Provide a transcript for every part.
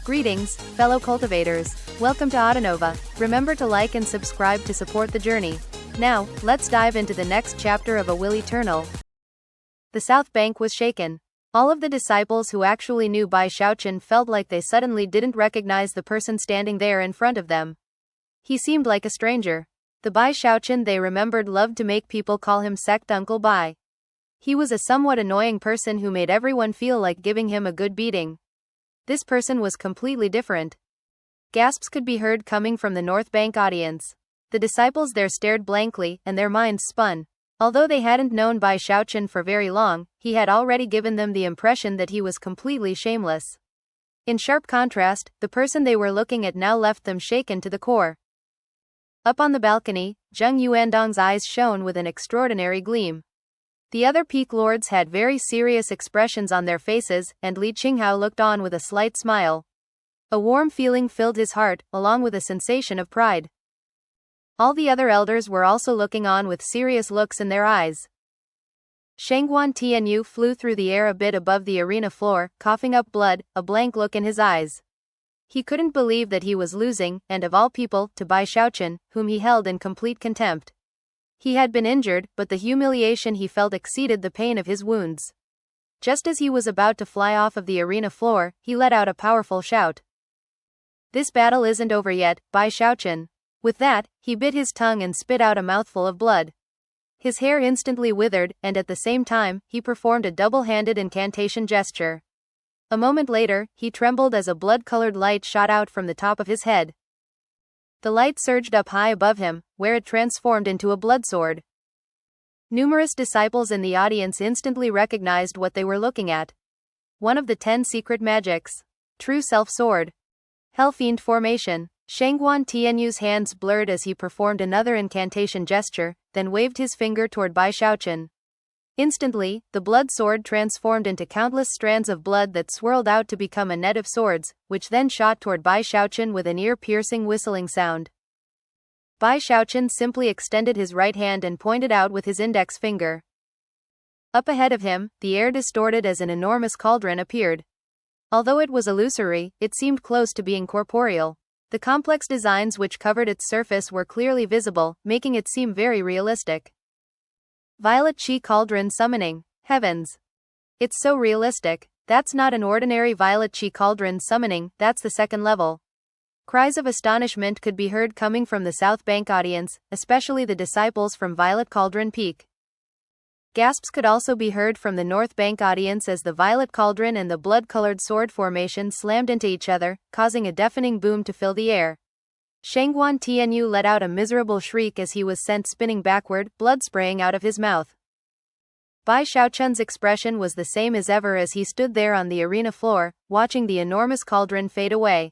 Greetings, fellow cultivators. Welcome to Autonova. Remember to like and subscribe to support the journey. Now, let's dive into the next chapter of A Will Eternal. The South Bank was shaken. All of the disciples who actually knew Bai Xiaochun felt like they suddenly didn't recognize the person standing there in front of them. He seemed like a stranger. The Bai Xiaochun they remembered loved to make people call him Sect Uncle Bai. He was a somewhat annoying person who made everyone feel like giving him a good beating. This person was completely different. Gasps could be heard coming from the North Bank audience. The disciples there stared blankly, and their minds spun. Although they hadn't known Bai Xiaochun for very long, he had already given them the impression that he was completely shameless. In sharp contrast, the person they were looking at now left them shaken to the core. Up on the balcony, Zheng Yuandong's eyes shone with an extraordinary gleam. The other peak lords had very serious expressions on their faces, and Li Qinghao looked on with a slight smile. A warm feeling filled his heart, along with a sensation of pride. All the other elders were also looking on with serious looks in their eyes. Shangguan Tianyu flew through the air a bit above the arena floor, coughing up blood, a blank look in his eyes. He couldn't believe that he was losing, and of all people, to Bai Xiaochun, whom he held in complete contempt. He had been injured, but the humiliation he felt exceeded the pain of his wounds. Just as he was about to fly off of the arena floor, he let out a powerful shout. "This battle isn't over yet, Bai Xiaochun." With that, he bit his tongue and spit out a mouthful of blood. His hair instantly withered, and at the same time, he performed a double-handed incantation gesture. A moment later, he trembled as a blood-colored light shot out from the top of his head. The light surged up high above him, where it transformed into a blood sword. Numerous disciples in the audience instantly recognized what they were looking at. One of the 10 secret magics. True Self Sword. Hellfiend Formation. Shangguan Tianyu's hands blurred as he performed another incantation gesture, then waved his finger toward Bai Xiaochun. Instantly, the blood sword transformed into countless strands of blood that swirled out to become a net of swords, which then shot toward Bai Xiaochun with an ear-piercing whistling sound. Bai Xiaochun simply extended his right hand and pointed out with his index finger. Up ahead of him, the air distorted as an enormous cauldron appeared. Although it was illusory, it seemed close to being corporeal. The complex designs which covered its surface were clearly visible, making it seem very realistic. Violet Chi Cauldron Summoning. Heavens! It's so realistic. That's not an ordinary Violet Chi Cauldron summoning, that's the second level. Cries of astonishment could be heard coming from the South Bank audience, especially the disciples from Violet Cauldron Peak. Gasps could also be heard from the North Bank audience as the Violet Cauldron and the blood-colored sword formation slammed into each other, causing a deafening boom to fill the air. Shangguan Tianyu let out a miserable shriek as he was sent spinning backward, blood spraying out of his mouth. Bai Xiaochun's expression was the same as ever as he stood there on the arena floor, watching the enormous cauldron fade away.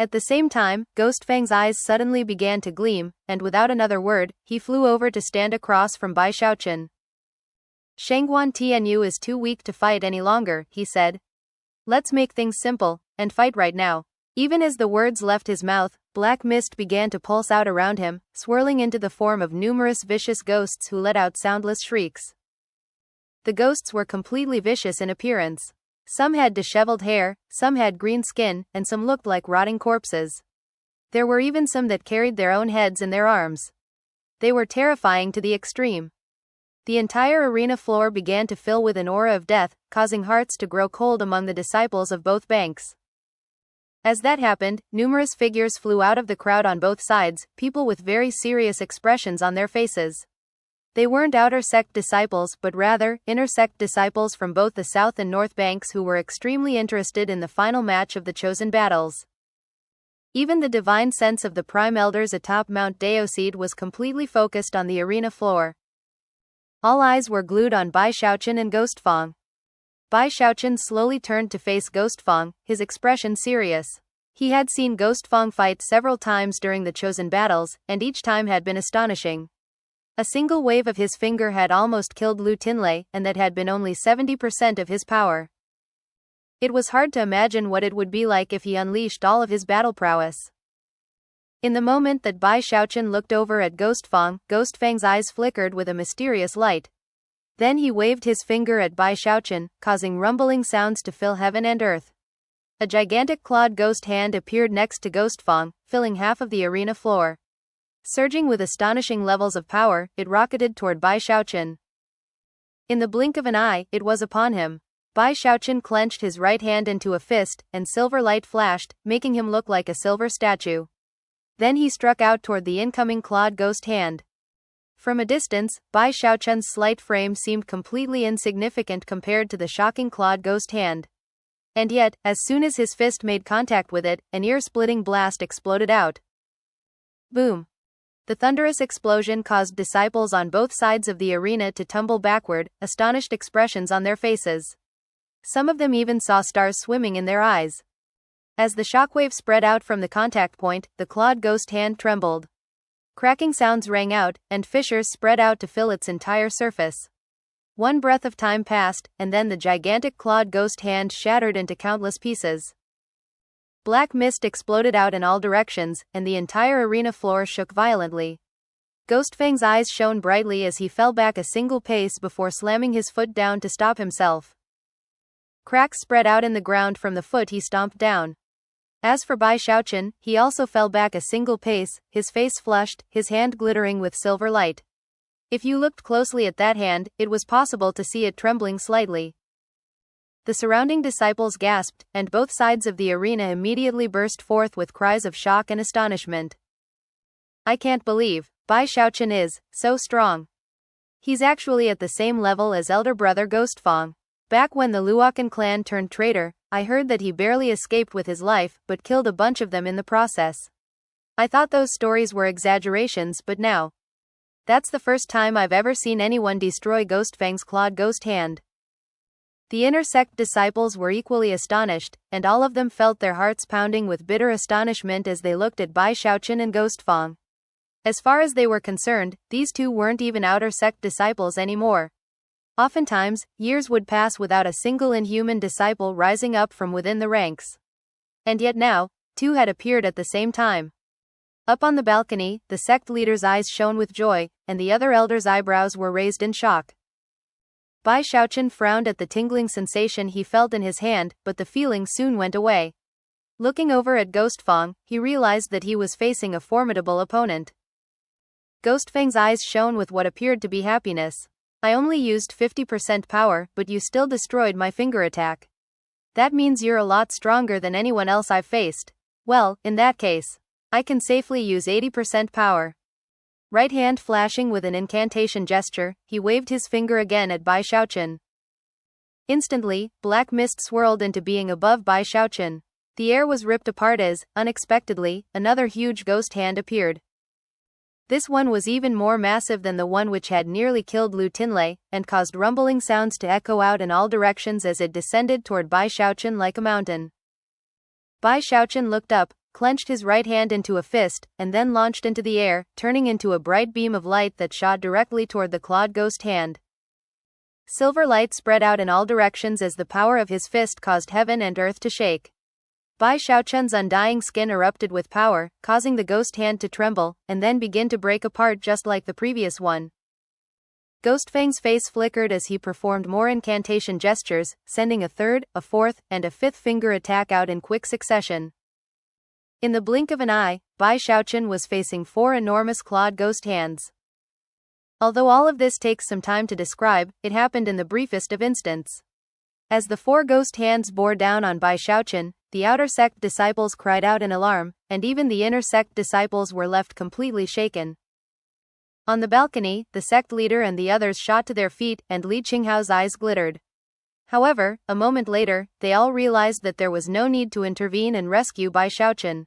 At the same time, Ghostfang's eyes suddenly began to gleam, and without another word, he flew over to stand across from Bai Xiaochun. "Shangguan Tianyu is too weak to fight any longer," he said. "Let's make things simple, and fight right now." Even as the words left his mouth, black mist began to pulse out around him, swirling into the form of numerous vicious ghosts who let out soundless shrieks. The ghosts were completely vicious in appearance. Some had disheveled hair, some had green skin, and some looked like rotting corpses. There were even some that carried their own heads in their arms. They were terrifying to the extreme. The entire arena floor began to fill with an aura of death, causing hearts to grow cold among the disciples of both banks. As that happened, numerous figures flew out of the crowd on both sides, people with very serious expressions on their faces. They weren't outer sect disciples but rather, inner sect disciples from both the South and North Banks who were extremely interested in the final match of the chosen battles. Even the divine sense of the prime elders atop Mount Deoseed was completely focused on the arena floor. All eyes were glued on Bai Xiaochun and Ghostfang. Bai Xiaochun slowly turned to face Ghostfang, his expression serious. He had seen Ghostfang fight several times during the chosen battles, and each time had been astonishing. A single wave of his finger had almost killed Lu Tinlei, and that had been only 70% of his power. It was hard to imagine what it would be like if he unleashed all of his battle prowess. In the moment that Bai Xiaochun looked over at Ghostfang's eyes flickered with a mysterious light. Then he waved his finger at Bai Xiaochun, causing rumbling sounds to fill heaven and earth. A gigantic clawed ghost hand appeared next to Ghostfang, filling half of the arena floor. Surging with astonishing levels of power, it rocketed toward Bai Xiaochun. In the blink of an eye, it was upon him. Bai Xiaochun clenched his right hand into a fist, and silver light flashed, making him look like a silver statue. Then he struck out toward the incoming clawed ghost hand. From a distance, Bai Xiaochun's slight frame seemed completely insignificant compared to the shocking clawed ghost hand. And yet, as soon as his fist made contact with it, an ear-splitting blast exploded out. Boom! The thunderous explosion caused disciples on both sides of the arena to tumble backward, astonished expressions on their faces. Some of them even saw stars swimming in their eyes. As the shockwave spread out from the contact point, the clawed ghost hand trembled. Cracking sounds rang out, and fissures spread out to fill its entire surface. One breath of time passed, and then the gigantic clawed ghost hand shattered into countless pieces. Black mist exploded out in all directions, and the entire arena floor shook violently. Ghostfang's eyes shone brightly as he fell back a single pace before slamming his foot down to stop himself. Cracks spread out in the ground from the foot he stomped down. As for Bai Xiaochun, he also fell back a single pace, his face flushed, his hand glittering with silver light. If you looked closely at that hand, it was possible to see it trembling slightly. The surrounding disciples gasped, and both sides of the arena immediately burst forth with cries of shock and astonishment. I can't believe, Bai Xiaochun is so strong. He's actually at the same level as elder brother Ghostfang. Back when the Luokan clan turned traitor, I heard that he barely escaped with his life, but killed a bunch of them in the process. I thought those stories were exaggerations, but now, that's the first time I've ever seen anyone destroy Ghostfang's clawed ghost hand. The inner sect disciples were equally astonished, and all of them felt their hearts pounding with bitter astonishment as they looked at Bai Xiaochun and Ghostfang. As far as they were concerned, these two weren't even outer sect disciples anymore. Oftentimes, years would pass without a single inhuman disciple rising up from within the ranks. And yet now, two had appeared at the same time. Up on the balcony, the sect leader's eyes shone with joy, and the other elder's eyebrows were raised in shock. Bai Xiaochun frowned at the tingling sensation he felt in his hand, but the feeling soon went away. Looking over at Ghostfang, he realized that he was facing a formidable opponent. Ghostfang's eyes shone with what appeared to be happiness. I only used 50% power, but you still destroyed my finger attack. That means you're a lot stronger than anyone else I've faced. Well, in that case, I can safely use 80% power. Right hand flashing with an incantation gesture, he waved his finger again at Bai Xiaochun. Instantly, black mist swirled into being above Bai Xiaochun. The air was ripped apart as, unexpectedly, another huge ghost hand appeared. This one was even more massive than the one which had nearly killed Lu Tinlei, and caused rumbling sounds to echo out in all directions as it descended toward Bai Xiaochun like a mountain. Bai Xiaochun looked up, clenched his right hand into a fist, and then launched into the air, turning into a bright beam of light that shot directly toward the clawed ghost hand. Silver light spread out in all directions as the power of his fist caused heaven and earth to shake. Bai Xiaochun's undying skin erupted with power, causing the ghost hand to tremble, and then begin to break apart just like the previous one. Ghostfang's face flickered as he performed more incantation gestures, sending a third, a fourth, and a fifth finger attack out in quick succession. In the blink of an eye, Bai Xiaochun was facing 4 enormous clawed ghost hands. Although all of this takes some time to describe, it happened in the briefest of instants. As the 4 ghost hands bore down on Bai Xiaochun, the outer sect disciples cried out in alarm, and even the inner sect disciples were left completely shaken. On the balcony, the sect leader and the others shot to their feet, and Li Qinghao's eyes glittered. However, a moment later, they all realized that there was no need to intervene and rescue Bai Xiaochun.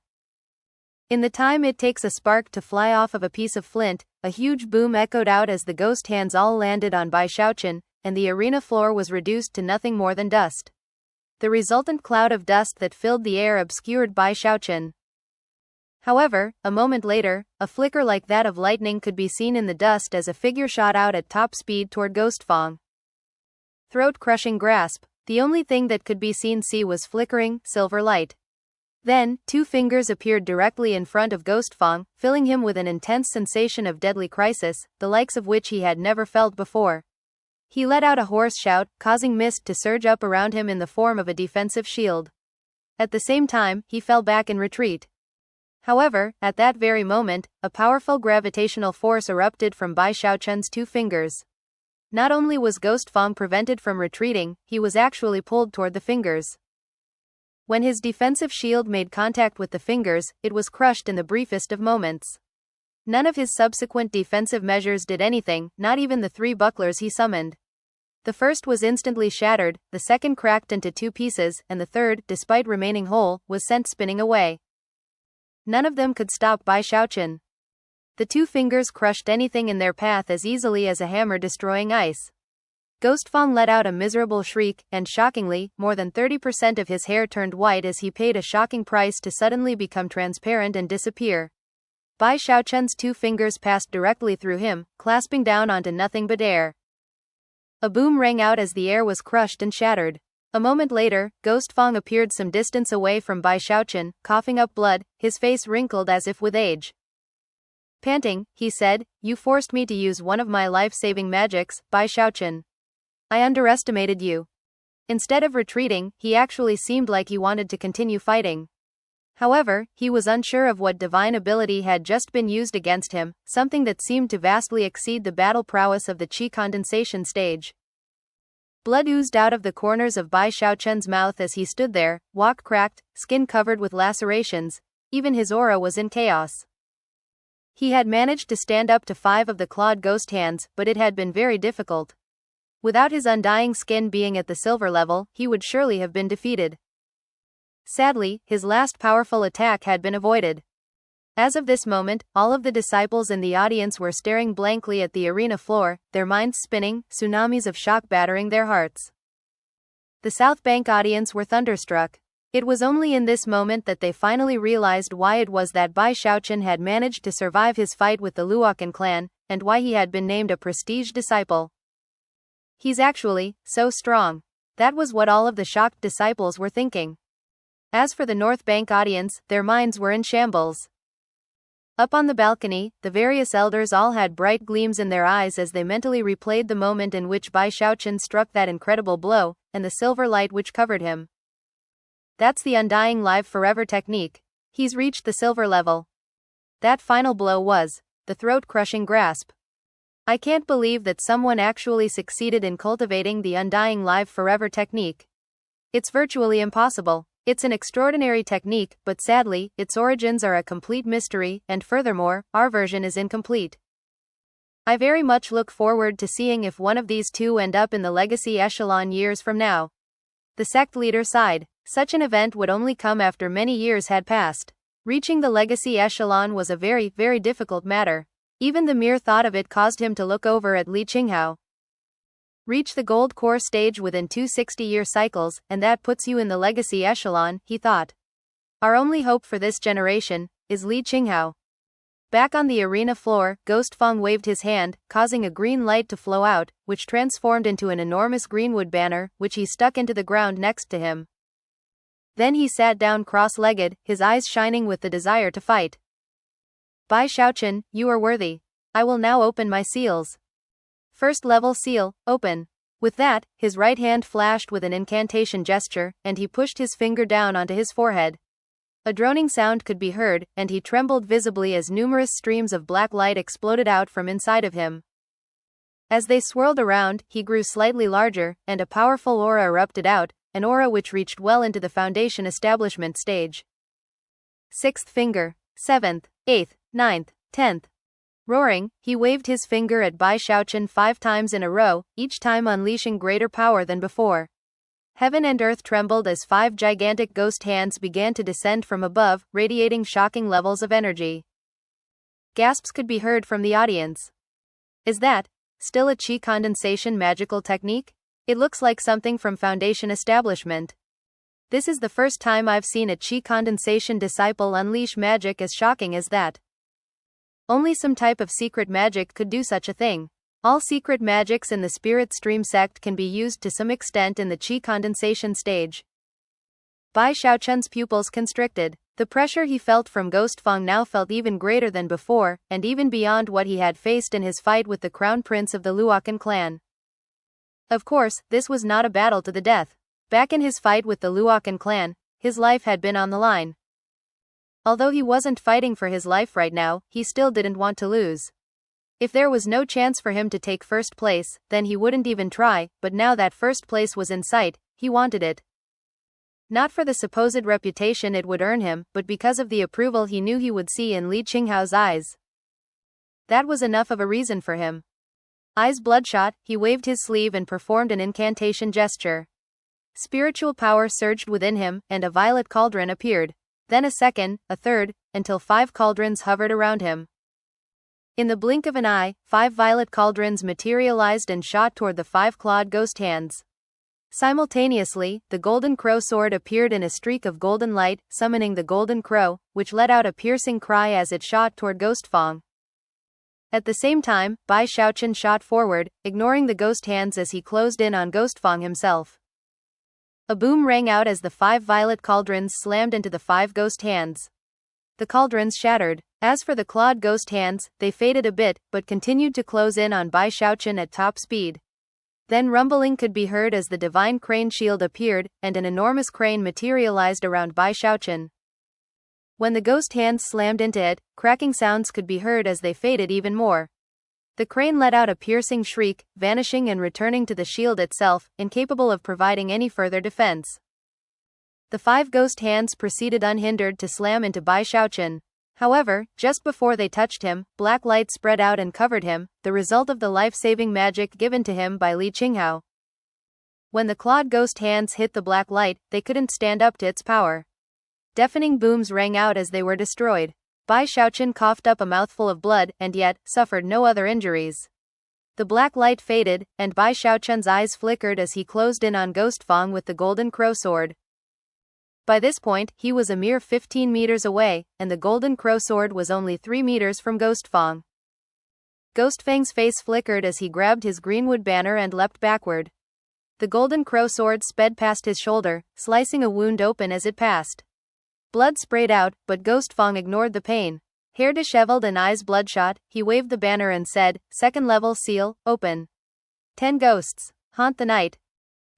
In the time it takes a spark to fly off of a piece of flint, a huge boom echoed out as the ghost hands all landed on Bai Xiaochun, and the arena floor was reduced to nothing more than dust. The resultant cloud of dust that filled the air obscured Bai Xiaochun. However, a moment later, a flicker like that of lightning could be seen in the dust as a figure shot out at top speed toward Ghostfang. Throat-crushing grasp. The only thing that could be seen was flickering, silver light. Then, 2 fingers appeared directly in front of Ghostfang, filling him with an intense sensation of deadly crisis, the likes of which he had never felt before. He let out a hoarse shout, causing mist to surge up around him in the form of a defensive shield. At the same time, he fell back in retreat. However, at that very moment, a powerful gravitational force erupted from Bai Xiaochun's 2 fingers. Not only was Ghostfang prevented from retreating, he was actually pulled toward the fingers. When his defensive shield made contact with the fingers, it was crushed in the briefest of moments. None of his subsequent defensive measures did anything, not even the 3 bucklers he summoned. The first was instantly shattered, the second cracked into 2 pieces, and the third, despite remaining whole, was sent spinning away. None of them could stop Bai Xiaochun. The 2 fingers crushed anything in their path as easily as a hammer destroying ice. Ghostfang let out a miserable shriek, and shockingly, more than 30% of his hair turned white as he paid a shocking price to suddenly become transparent and disappear. Bai Xiaochun's 2 fingers passed directly through him, clasping down onto nothing but air. A boom rang out as the air was crushed and shattered. A moment later, Ghostfang appeared some distance away from Bai Xiaochun, coughing up blood, his face wrinkled as if with age. Panting, he said, "You forced me to use one of my life-saving magics, Bai Xiaochun. I underestimated you." Instead of retreating, he actually seemed like he wanted to continue fighting. However, he was unsure of what divine ability had just been used against him, something that seemed to vastly exceed the battle prowess of the qi condensation stage. Blood oozed out of the corners of Bai Xiaochun's mouth as he stood there, walk cracked, skin covered with lacerations, even his aura was in chaos. He had managed to stand up to 5 of the clawed ghost hands, but it had been very difficult. Without his undying skin being at the silver level, he would surely have been defeated. Sadly, his last powerful attack had been avoided. As of this moment, all of the disciples in the audience were staring blankly at the arena floor, their minds spinning, tsunamis of shock battering their hearts. The South Bank audience were thunderstruck. It was only in this moment that they finally realized why it was that Bai Xiaochun had managed to survive his fight with the Luokan clan, and why he had been named a prestige disciple. He's actually so strong. That was what all of the shocked disciples were thinking. As for the North Bank audience, their minds were in shambles. Up on the balcony, the various elders all had bright gleams in their eyes as they mentally replayed the moment in which Bai Xiaochun struck that incredible blow, and the silver light which covered him. That's the undying live forever technique. He's reached the silver level. That final blow was the throat-crushing grasp. I can't believe that someone actually succeeded in cultivating the undying live forever technique. It's virtually impossible. It's an extraordinary technique, but sadly, its origins are a complete mystery, and furthermore, our version is incomplete. I very much look forward to seeing if one of these 2 end up in the legacy echelon years from now. The sect leader sighed. Such an event would only come after many years had passed. Reaching the legacy echelon was a very, very difficult matter. Even the mere thought of it caused him to look over at Li Qinghao. Reach the gold core stage within 2 60-year cycles, and that puts you in the legacy echelon, he thought. Our only hope for this generation is Li Qinghao. Back on the arena floor, Ghostfang waved his hand, causing a green light to flow out, which transformed into an enormous greenwood banner, which he stuck into the ground next to him. Then he sat down cross-legged, his eyes shining with the desire to fight. Bai Xiaochun, you are worthy. I will now open my seals. First level seal, open. With that, his right hand flashed with an incantation gesture, and he pushed his finger down onto his forehead. A droning sound could be heard, and he trembled visibly as numerous streams of black light exploded out from inside of him. As they swirled around, he grew slightly larger, and a powerful aura erupted out, an aura which reached well into the foundation establishment stage. 6th finger, 7th, 8th, 9th, 10th. Roaring, he waved his finger at Bai Xiaochun 5 times in a row, each time unleashing greater power than before. Heaven and earth trembled as 5 gigantic ghost hands began to descend from above, radiating shocking levels of energy. Gasps could be heard from the audience. Is that still a qi condensation magical technique? It looks like something from Foundation Establishment. This is the first time I've seen a qi condensation disciple unleash magic as shocking as that. Only some type of secret magic could do such a thing. All secret magics in the Spirit Stream sect can be used to some extent in the qi condensation stage. Bai Xiaochun's pupils constricted. The pressure he felt from Ghostfang now felt even greater than before, and even beyond what he had faced in his fight with the Crown Prince of the Luokan clan. Of course, this was not a battle to the death. Back in his fight with the Luokan clan, his life had been on the line. Although he wasn't fighting for his life right now, he still didn't want to lose. If there was no chance for him to take first place, then he wouldn't even try, but now that first place was in sight, he wanted it. Not for the supposed reputation it would earn him, but because of the approval he knew he would see in Li Qinghao's eyes. That was enough of a reason for him. Eyes bloodshot, he waved his sleeve and performed an incantation gesture. Spiritual power surged within him, and a violet cauldron appeared. Then a second, a third, until 5 cauldrons hovered around him. In the blink of an eye, 5 violet cauldrons materialized and shot toward the 5-clawed ghost hands. Simultaneously, the golden crow sword appeared in a streak of golden light, summoning the golden crow, which let out a piercing cry as it shot toward Ghostfang. At the same time, Bai Xiaochun shot forward, ignoring the ghost hands as he closed in on Ghostfang himself. A boom rang out as the 5 violet cauldrons slammed into the 5 ghost hands. The cauldrons shattered. As for the clawed ghost hands, they faded a bit, but continued to close in on Bai Xiaochun at top speed. Then rumbling could be heard as the divine crane shield appeared, and an enormous crane materialized around Bai Xiaochun. When the ghost hands slammed into it, cracking sounds could be heard as they faded even more. The crane let out a piercing shriek, vanishing and returning to the shield itself, incapable of providing any further defense. The 5 ghost hands proceeded unhindered to slam into Bai Xiaochun. However, just before they touched him, black light spread out and covered him, the result of the life-saving magic given to him by Li Qinghao. When the clawed ghost hands hit the black light, they couldn't stand up to its power. Deafening booms rang out as they were destroyed. Bai Xiaochun coughed up a mouthful of blood, and yet, suffered no other injuries. The black light faded, and Bai Xiaochun's eyes flickered as he closed in on Ghostfang with the golden crow sword. By this point, he was a mere 15 meters away, and the golden crow sword was only 3 meters from Ghostfang. Ghostfang's face flickered as he grabbed his greenwood banner and leapt backward. The golden crow sword sped past his shoulder, slicing a wound open as it passed. Blood sprayed out, but Ghostfang ignored the pain. Hair disheveled and eyes bloodshot, he waved the banner and said, "Second level seal, open. 10 ghosts, haunt the night."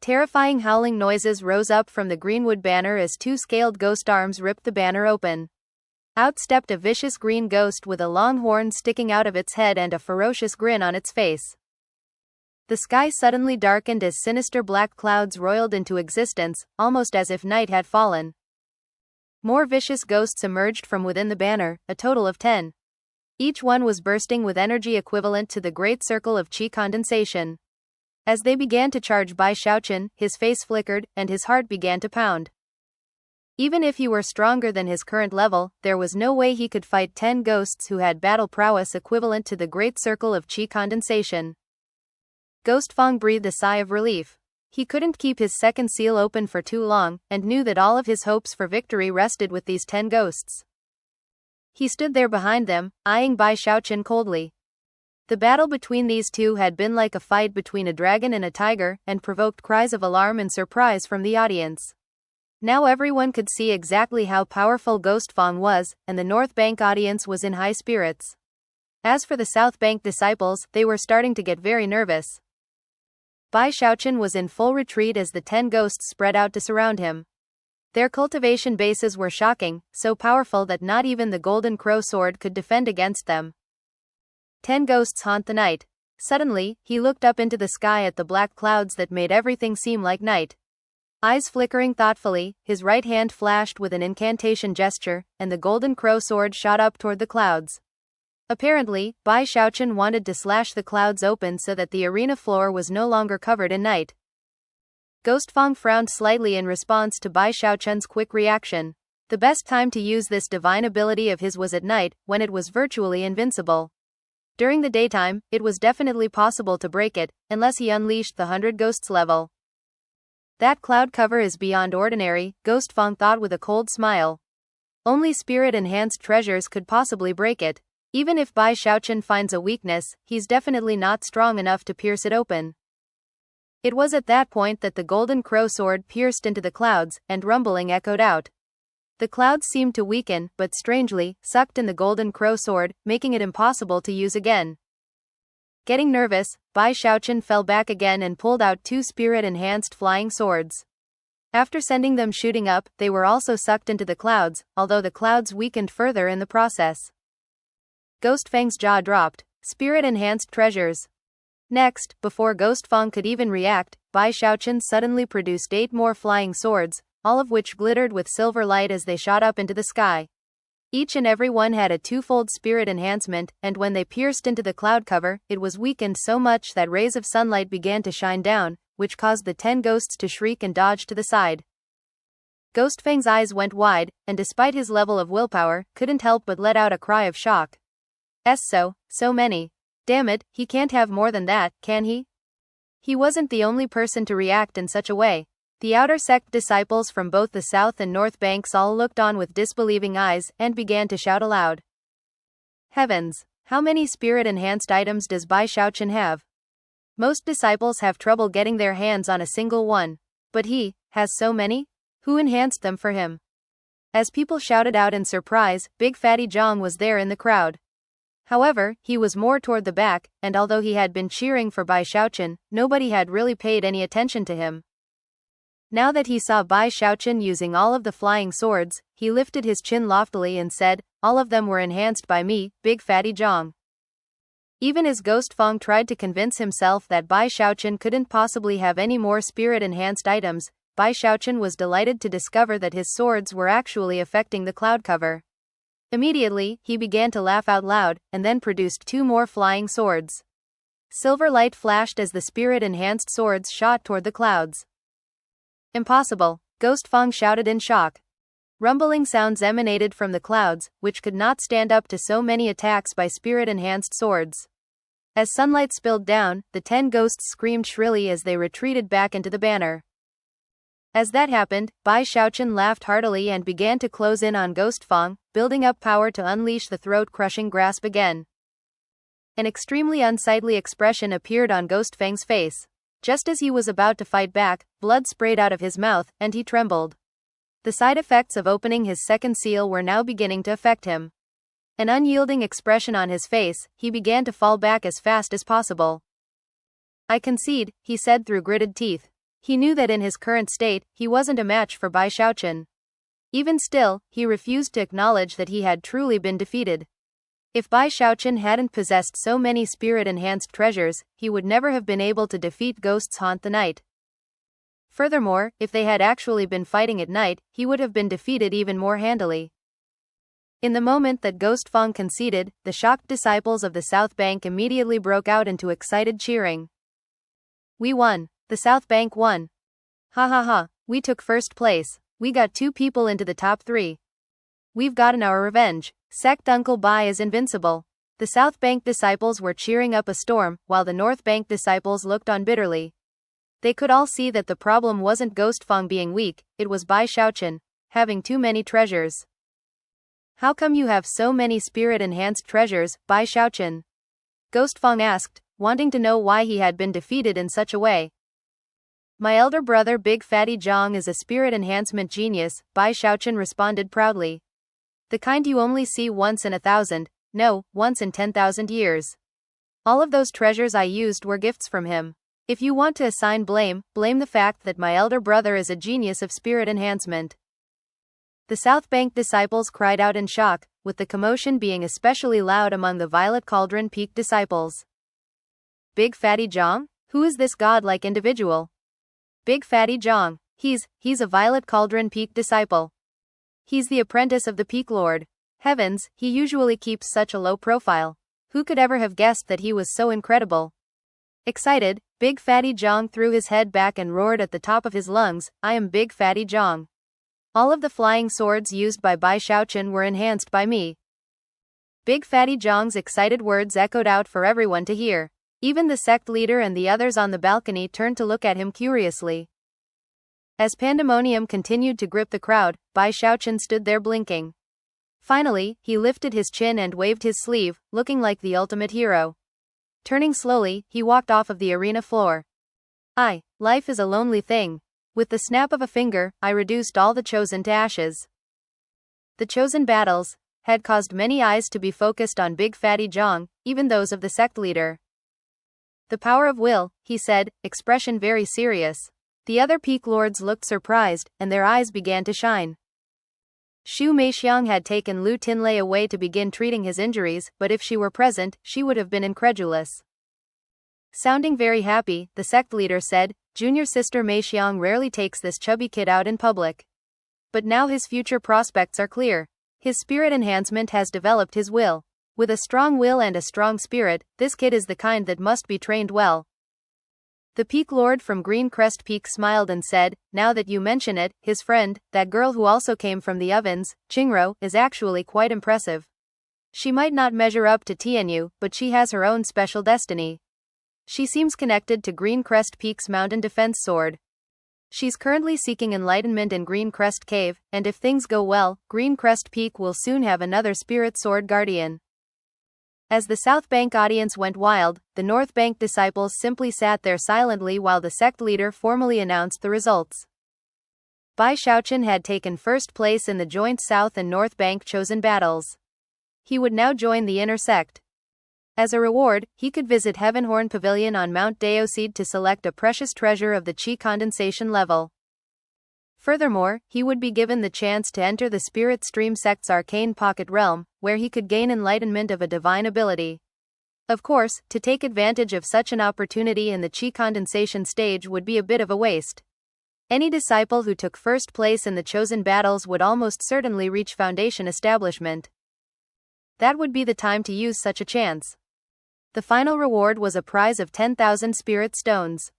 Terrifying howling noises rose up from the greenwood banner as 2 scaled ghost arms ripped the banner open. Out stepped a vicious green ghost with a long horn sticking out of its head and a ferocious grin on its face. The sky suddenly darkened as sinister black clouds roiled into existence, almost as if night had fallen. More vicious ghosts emerged from within the banner, a total of 10. Each one was bursting with energy equivalent to the great circle of qi condensation. As they began to charge Bai Xiaochun, his face flickered, and his heart began to pound. Even if he were stronger than his current level, there was no way he could fight 10 ghosts who had battle prowess equivalent to the great circle of qi condensation. Ghostfang breathed a sigh of relief. He couldn't keep his second seal open for too long, and knew that all of his hopes for victory rested with these 10 ghosts. He stood there behind them, eyeing Bai Xiaochun coldly. The battle between these two had been like a fight between a dragon and a tiger, and provoked cries of alarm and surprise from the audience. Now everyone could see exactly how powerful Ghostfang was, and the North Bank audience was in high spirits. As for the South Bank disciples, they were starting to get very nervous. Bai Xiaochun was in full retreat as the 10 ghosts spread out to surround him. Their cultivation bases were shocking, so powerful that not even the golden crow sword could defend against them. 10 ghosts haunt the night. Suddenly, he looked up into the sky at the black clouds that made everything seem like night. Eyes flickering thoughtfully, his right hand flashed with an incantation gesture, and the golden crow sword shot up toward the clouds. Apparently, Bai Xiaochun wanted to slash the clouds open so that the arena floor was no longer covered in night. Ghostfang frowned slightly in response to Bai Xiaochun's quick reaction. The best time to use this divine ability of his was at night, when it was virtually invincible. During the daytime, it was definitely possible to break it, unless he unleashed the 100 ghosts level. That cloud cover is beyond ordinary, Ghostfang thought with a cold smile. Only spirit-enhanced treasures could possibly break it. Even if Bai Xiaochun finds a weakness, he's definitely not strong enough to pierce it open. It was at that point that the golden crow sword pierced into the clouds, and rumbling echoed out. The clouds seemed to weaken, but strangely, sucked in the golden crow sword, making it impossible to use again. Getting nervous, Bai Xiaochun fell back again and pulled out 2 spirit-enhanced flying swords. After sending them shooting up, they were also sucked into the clouds, although the clouds weakened further in the process. Ghostfang's jaw dropped. Spirit-enhanced treasures. Next, before Ghostfang could even react, Bai Xiaochun suddenly produced 8 more flying swords, all of which glittered with silver light as they shot up into the sky. Each and every one had a twofold spirit enhancement, and when they pierced into the cloud cover, it was weakened so much that rays of sunlight began to shine down, which caused the 10 ghosts to shriek and dodge to the side. Ghostfang's eyes went wide, and despite his level of willpower, couldn't help but let out a cry of shock. So many. Damn it, he can't have more than that, can he? He wasn't the only person to react in such a way. The outer sect disciples from both the south and north banks all looked on with disbelieving eyes and began to shout aloud. Heavens! How many spirit-enhanced items does Bai Xiaochun have? Most disciples have trouble getting their hands on a single one. But he has so many? Who enhanced them for him? As people shouted out in surprise, Big Fatty Zhang was there in the crowd. However, he was more toward the back, and although he had been cheering for Bai Xiaochun, nobody had really paid any attention to him. Now that he saw Bai Xiaochun using all of the flying swords, he lifted his chin loftily and said, "All of them were enhanced by me, Big Fatty Zhang." Even as Ghostfang tried to convince himself that Bai Xiaochun couldn't possibly have any more spirit-enhanced items, Bai Xiaochun was delighted to discover that his swords were actually affecting the cloud cover. Immediately, he began to laugh out loud, and then produced 2 more flying swords. Silver light flashed as the spirit-enhanced swords shot toward the clouds. Impossible! Ghostfang shouted in shock. Rumbling sounds emanated from the clouds, which could not stand up to so many attacks by spirit-enhanced swords. As sunlight spilled down, the 10 ghosts screamed shrilly as they retreated back into the banner. As that happened, Bai Xiaochun laughed heartily and began to close in on Ghostfang, building up power to unleash the throat-crushing grasp again. An extremely unsightly expression appeared on Ghostfang's face. Just as he was about to fight back, blood sprayed out of his mouth, and he trembled. The side effects of opening his second seal were now beginning to affect him. An unyielding expression on his face, he began to fall back as fast as possible. "I concede," he said through gritted teeth. He knew that in his current state, he wasn't a match for Bai Xiaochun. Even still, he refused to acknowledge that he had truly been defeated. If Bai Xiaochun hadn't possessed so many spirit-enhanced treasures, he would never have been able to defeat ghosts haunt the night. Furthermore, if they had actually been fighting at night, he would have been defeated even more handily. In the moment that Ghostfang conceded, the shocked disciples of the South Bank immediately broke out into excited cheering. "We won! The South Bank won! Ha ha ha! We took first place! We got 2 people into the top 3! We've gotten our revenge! Sect Uncle Bai is invincible!" The South Bank disciples were cheering up a storm, while the North Bank disciples looked on bitterly. They could all see that the problem wasn't Ghostfang being weak, it was Bai Xiaochun having too many treasures. "How come you have so many spirit-enhanced treasures, Bai Xiaochun?" Ghostfang asked, wanting to know why he had been defeated in such a way. "My elder brother Big Fatty Zhang is a spirit enhancement genius," Bai Xiaochun responded proudly. "The kind you only see once in 1,000, no, once in 10,000 years. All of those treasures I used were gifts from him. If you want to assign blame, blame the fact that my elder brother is a genius of spirit enhancement." The South Bank disciples cried out in shock, with the commotion being especially loud among the Violet Cauldron Peak disciples. "Big Fatty Zhang? Who is this godlike individual?" "Big Fatty Zhang. He's a Violet Cauldron Peak disciple. He's the apprentice of the Peak Lord. Heavens, he usually keeps such a low profile. Who could ever have guessed that he was so incredible?" Excited, Big Fatty Zhang threw his head back and roared at the top of his lungs, "I am Big Fatty Zhang. All of the flying swords used by Bai Xiaochun were enhanced by me." Big Fatty Zhang's excited words echoed out for everyone to hear. Even the sect leader and the others on the balcony turned to look at him curiously. As pandemonium continued to grip the crowd, Bai Xiaochun stood there blinking. Finally, he lifted his chin and waved his sleeve, looking like the ultimate hero. Turning slowly, he walked off of the arena floor. Life is a lonely thing. With the snap of a finger, I reduced all the chosen to ashes." The chosen battles had caused many eyes to be focused on Big Fatty Zhang, even those of the sect leader. "The power of will," he said, expression very serious. The other peak lords looked surprised, and their eyes began to shine. Xu Meixiang had taken Lu Tinlei away to begin treating his injuries, but if she were present, she would have been incredulous. Sounding very happy, the sect leader said, "Junior sister Meixiang rarely takes this chubby kid out in public. But now his future prospects are clear. His spirit enhancement has developed his will. With a strong will and a strong spirit, this kid is the kind that must be trained well." The Peak Lord from Green Crest Peak smiled and said, "Now that you mention it, his friend, that girl who also came from the ovens, Qingro, is actually quite impressive. She might not measure up to Tianyu, but she has her own special destiny. She seems connected to Green Crest Peak's mountain defense sword. She's currently seeking enlightenment in Green Crest Cave, and if things go well, Green Crest Peak will soon have another spirit sword guardian." As the South Bank audience went wild, the North Bank disciples simply sat there silently while the sect leader formally announced the results. Bai Xiaochun had taken first place in the joint South and North Bank chosen battles. He would now join the inner sect. As a reward, he could visit Heavenhorn Pavilion on Mount Deoseed to select a precious treasure of the Qi condensation level. Furthermore, he would be given the chance to enter the Spirit Stream sect's arcane pocket realm, where he could gain enlightenment of a divine ability. Of course, to take advantage of such an opportunity in the Qi condensation stage would be a bit of a waste. Any disciple who took first place in the chosen battles would almost certainly reach foundation establishment. That would be the time to use such a chance. The final reward was a prize of 10,000 spirit stones.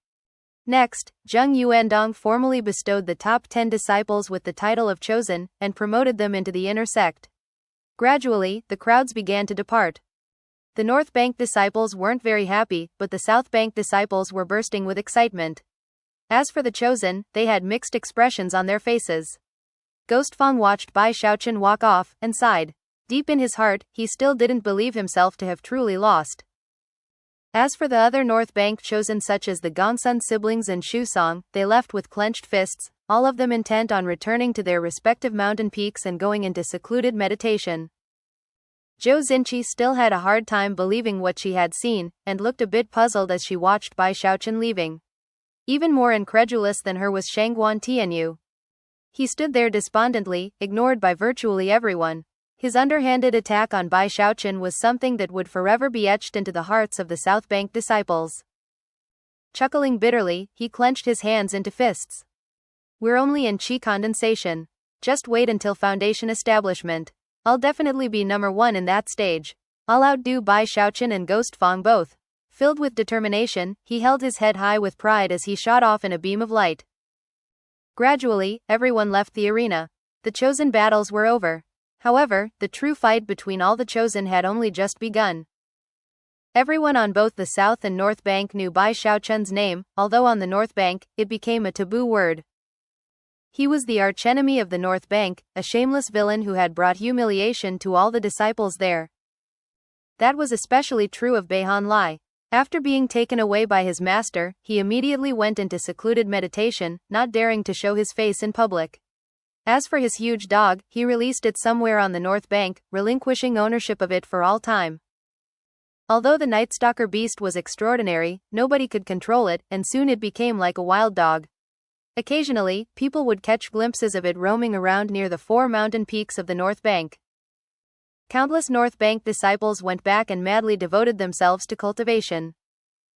Next, Zheng Yuandong formally bestowed the top 10 disciples with the title of chosen, and promoted them into the inner sect. Gradually, the crowds began to depart. The North Bank disciples weren't very happy, but the South Bank disciples were bursting with excitement. As for the chosen, they had mixed expressions on their faces. Ghostfang watched Bai Xiaochun walk off, and sighed. Deep in his heart, he still didn't believe himself to have truly lost. As for the other North Bank chosen such as the Gongsun siblings and Shusong, they left with clenched fists, all of them intent on returning to their respective mountain peaks and going into secluded meditation. Zhou Xinqi still had a hard time believing what she had seen, and looked a bit puzzled as she watched Bai Xiaochun leaving. Even more incredulous than her was Shangguan Tianyu. He stood there despondently, ignored by virtually everyone. His underhanded attack on Bai Xiaochun was something that would forever be etched into the hearts of the South Bank disciples. Chuckling bitterly, he clenched his hands into fists. "We're only in Qi condensation. Just wait until foundation establishment. I'll definitely be number one in that stage. I'll outdo Bai Xiaochun and Ghostfang both." Filled with determination, he held his head high with pride as he shot off in a beam of light. Gradually, everyone left the arena. The chosen battles were over. However, the true fight between all the chosen had only just begun. Everyone on both the South and North Bank knew Bai Xiaochun's name, although on the North Bank, it became a taboo word. He was the archenemy of the North Bank, a shameless villain who had brought humiliation to all the disciples there. That was especially true of Beihan Lai. After being taken away by his master, he immediately went into secluded meditation, not daring to show his face in public. As for his huge dog, he released it somewhere on the North Bank, relinquishing ownership of it for all time. Although the Night Stalker beast was extraordinary, nobody could control it, and soon it became like a wild dog. Occasionally, people would catch glimpses of it roaming around near the 4 mountain peaks of the North Bank. Countless North Bank disciples went back and madly devoted themselves to cultivation.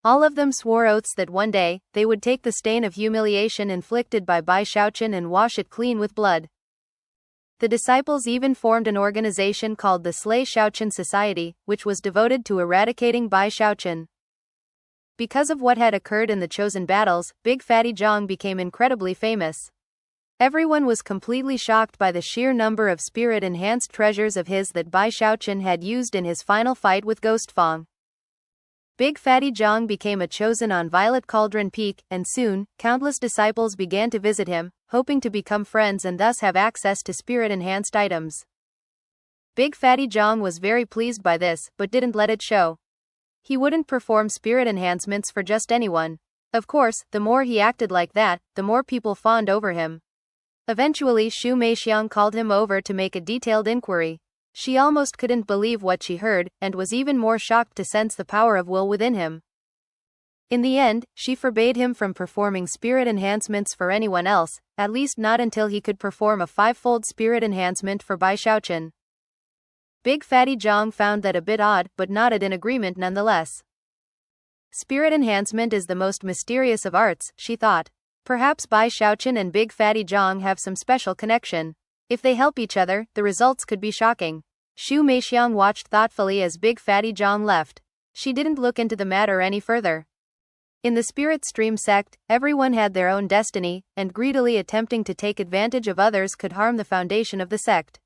All of them swore oaths that one day, they would take the stain of humiliation inflicted by Bai Xiaochun and wash it clean with blood. The disciples even formed an organization called the Slay Xiaochun Society, which was devoted to eradicating Bai Xiaochun. Because of what had occurred in the chosen battles, Big Fatty Zhang became incredibly famous. Everyone was completely shocked by the sheer number of spirit-enhanced treasures of his that Bai Xiaochun had used in his final fight with Ghostfang. Big Fatty Zhang became a chosen on Violet Cauldron Peak, and soon, countless disciples began to visit him, hoping to become friends and thus have access to spirit-enhanced items. Big Fatty Zhang was very pleased by this, but didn't let it show. He wouldn't perform spirit enhancements for just anyone. Of course, the more he acted like that, the more people fawned over him. Eventually Xu Meixiang called him over to make a detailed inquiry. She almost couldn't believe what she heard, and was even more shocked to sense the power of will within him. In the end, she forbade him from performing spirit enhancements for anyone else, at least not until he could perform a 5-fold spirit enhancement for Bai Xiaochun. Big Fatty Zhang found that a bit odd, but nodded in agreement nonetheless. Spirit enhancement is the most mysterious of arts, she thought. Perhaps Bai Xiaochun and Big Fatty Zhang have some special connection. If they help each other, the results could be shocking. Xu Meixiang watched thoughtfully as Big Fatty Zhang left. She didn't look into the matter any further. In the Spirit Stream sect, everyone had their own destiny, and greedily attempting to take advantage of others could harm the foundation of the sect.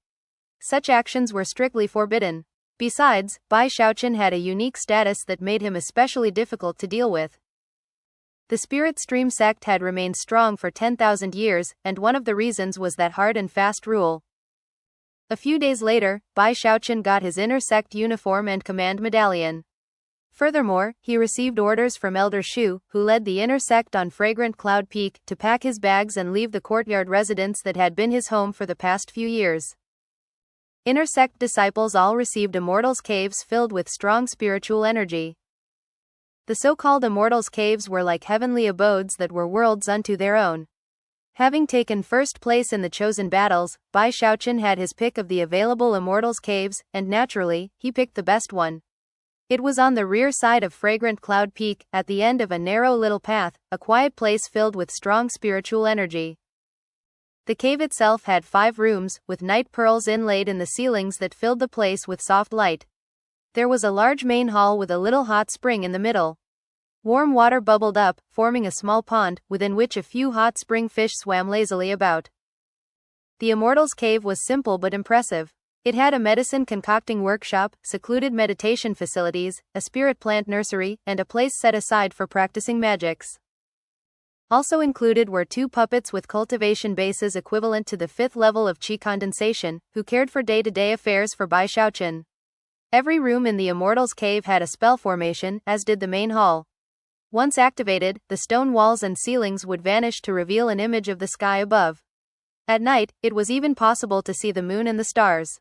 Such actions were strictly forbidden. Besides, Bai Xiaochun had a unique status that made him especially difficult to deal with. The Spirit Stream sect had remained strong for 10,000 years, and one of the reasons was that hard and fast rule. A few days later, Bai Xiaochun got his inner sect uniform and command medallion. Furthermore, he received orders from Elder Shu, who led the inner sect on Fragrant Cloud Peak, to pack his bags and leave the courtyard residence that had been his home for the past few years. Inner sect disciples all received immortals caves filled with strong spiritual energy. The so-called immortals caves were like heavenly abodes that were worlds unto their own. Having taken first place in the chosen battles, Bai Xiaochun had his pick of the available immortals caves, and naturally, he picked the best one. It was on the rear side of Fragrant Cloud Peak, at the end of a narrow little path, a quiet place filled with strong spiritual energy. The cave itself had 5 rooms, with night pearls inlaid in the ceilings that filled the place with soft light. There was a large main hall with a little hot spring in the middle. Warm water bubbled up, forming a small pond, within which a few hot spring fish swam lazily about. The Immortals Cave was simple but impressive. It had a medicine concocting workshop, secluded meditation facilities, a spirit plant nursery, and a place set aside for practicing magics. Also included were 2 puppets with cultivation bases equivalent to the 5th level of qi condensation, who cared for day-to-day affairs for Bai Xiaochun. Every room in the Immortals Cave had a spell formation, as did the main hall. Once activated, the stone walls and ceilings would vanish to reveal an image of the sky above. At night, it was even possible to see the moon and the stars.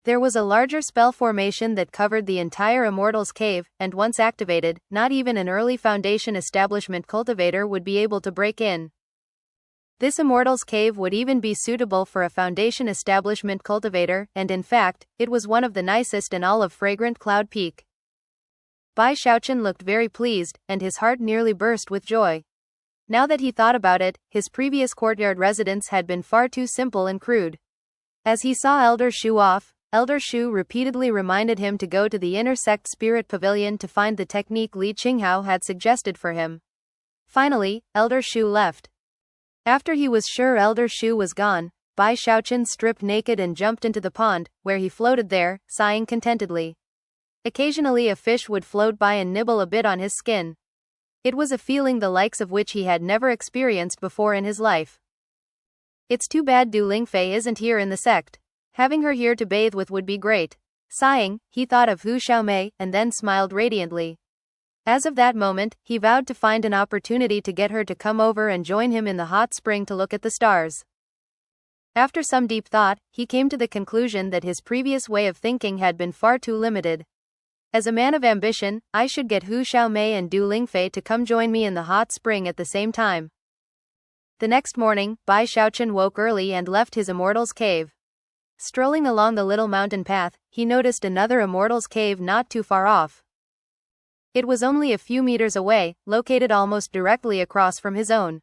There was a larger spell formation that covered the entire Immortals Cave, and once activated, not even an early Foundation establishment cultivator would be able to break in. This Immortals Cave would even be suitable for a Foundation establishment cultivator, and in fact, it was one of the nicest in all of Fragrant Cloud Peak. Bai Xiaochun looked very pleased, and his heart nearly burst with joy. Now that he thought about it, his previous courtyard residence had been far too simple and crude. As he saw Elder Shu off, Elder Shu repeatedly reminded him to go to the Inner Sect Spirit Pavilion to find the technique Li Qinghao had suggested for him. Finally, Elder Shu left. After he was sure Elder Shu was gone, Bai Xiaochun stripped naked and jumped into the pond, where he floated there, sighing contentedly. Occasionally a fish would float by and nibble a bit on his skin. It was a feeling the likes of which he had never experienced before in his life. It's too bad Du Lingfei isn't here in the sect. Having her here to bathe with would be great. Sighing, he thought of Hu Xiaomei, and then smiled radiantly. As of that moment, he vowed to find an opportunity to get her to come over and join him in the hot spring to look at the stars. After some deep thought, he came to the conclusion that his previous way of thinking had been far too limited. As a man of ambition, I should get Hu Xiaomei and Du Lingfei to come join me in the hot spring at the same time. The next morning, Bai Xiaochun woke early and left his Immortals Cave. Strolling along the little mountain path, he noticed another Immortals Cave not too far off. It was only a few meters away, located almost directly across from his own.